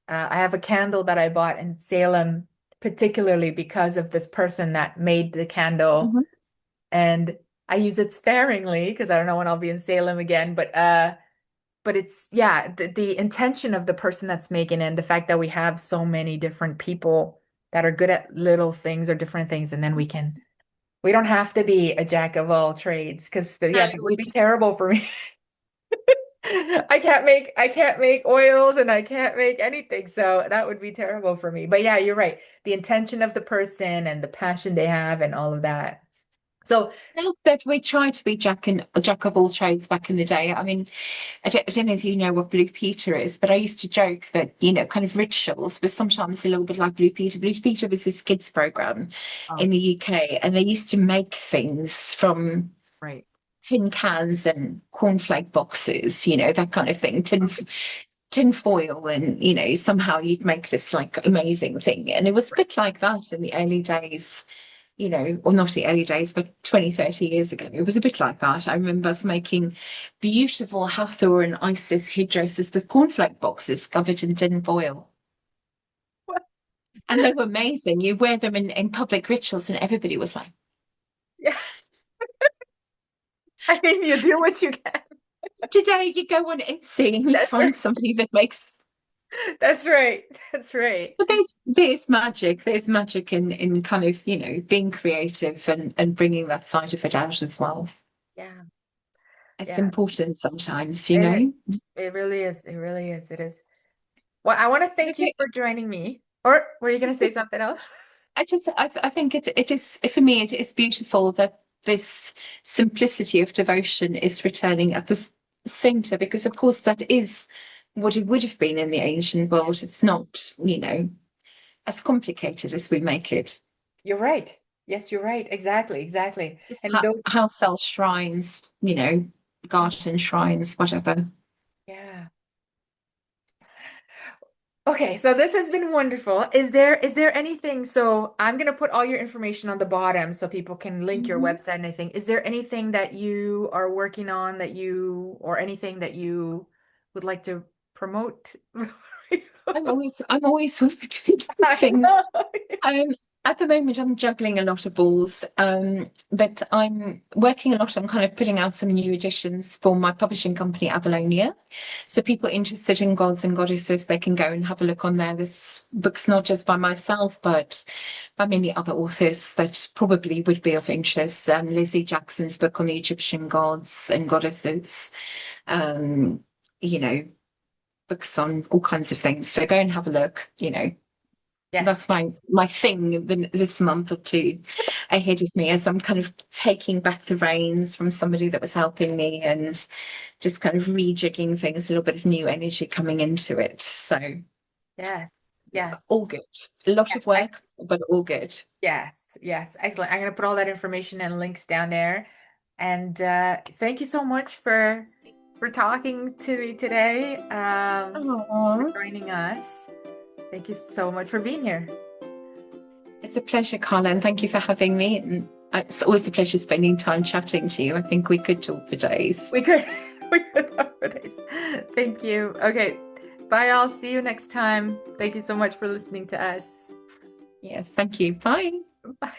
I have a candle that I bought in Salem, particularly because of this person that made the candle. Mhm. And I use it sparingly because I don't know when I'll be in Salem again. But it's yeah, the intention of the person that's making it and the fact that we have so many different people that are good at little things or different things, and then we don't have to be a jack of all trades because No, yeah, that would be terrible for me. I can't make oils and I can't make anything. So that would be terrible for me. But yeah, you're right. The intention of the person and the passion they have and all of that. So, now that we tried to be jack of all trades back in the day. I mean, I don't know if you know what Blue Peter is, but I used to joke that, kind of rituals was sometimes a little bit like Blue Peter. Blue Peter was this kids program oh, in the UK, and they used to make things from right. tin cans and cornflake boxes, that kind of thing, tin foil, and somehow you'd make this like amazing thing. And it was a bit like that in the early days, or not the early days, but 20, 30 years ago. It was a bit like that. I remember us making beautiful Hathor and Isis headdresses with cornflake boxes covered in tin foil. And they were amazing. You wear them in public rituals, and everybody was like, Yeah. I mean, you do what you can. today you go on Etsy and you That's right. find somebody that makes. That's right. That's right. But there's magic in kind of, being creative and bringing that side of it out as well. Yeah. It's Yeah. important sometimes, It is. It really is. It really is. It is. Well, I want to thank you Okay. for joining me. Or were you going to say something else? I think it is for me, it is beautiful that this simplicity of devotion is returning at the center, because of course that is what it would have been in the ancient world. It's not, as complicated as we make it. You're right. Yes, you're right. Exactly. Exactly. Just And those, house self shrines, garden shrines, whatever. yeah. Okay, so this has been wonderful. Is there anything, so I'm gonna put all your information on the bottom so people can link your Mhm. website and anything. Is there anything that you are working on or anything that you would like to promote? I'm always working on I things. know. Um, at the moment, I'm juggling a lot of balls, but I'm working a lot on kind of putting out some new editions for my publishing company, Avalonia. So people interested in gods and goddesses, they can go and have a look on there. This book's not just by myself, but by many other authors that probably would be of interest. Lizzie Jackson's book on the Egyptian gods and goddesses. Um, you know, books on all kinds of things. So go and have a look. Yes, That's my thing this month or two ahead of me, as I'm kind of taking back the reins from somebody that was helping me and just kind of rejigging things, a little bit of new energy coming into it. So yes, yes, all good. A lot yes, of work, but all good. yes, yes. Excellent. I'm gonna put all that information and links down there. And thank you so much for for talking to me today, for Oh, joining us. Thank you so much for being here. it's a pleasure, Carla, and thank you for having me. And it's always a pleasure spending time chatting to you. I think we could talk for days. We could we could talk for days. Thank you. Okay. Bye, I'll see you next time. Thank you so much for listening to us. Yes, thank you. Bye. Bye.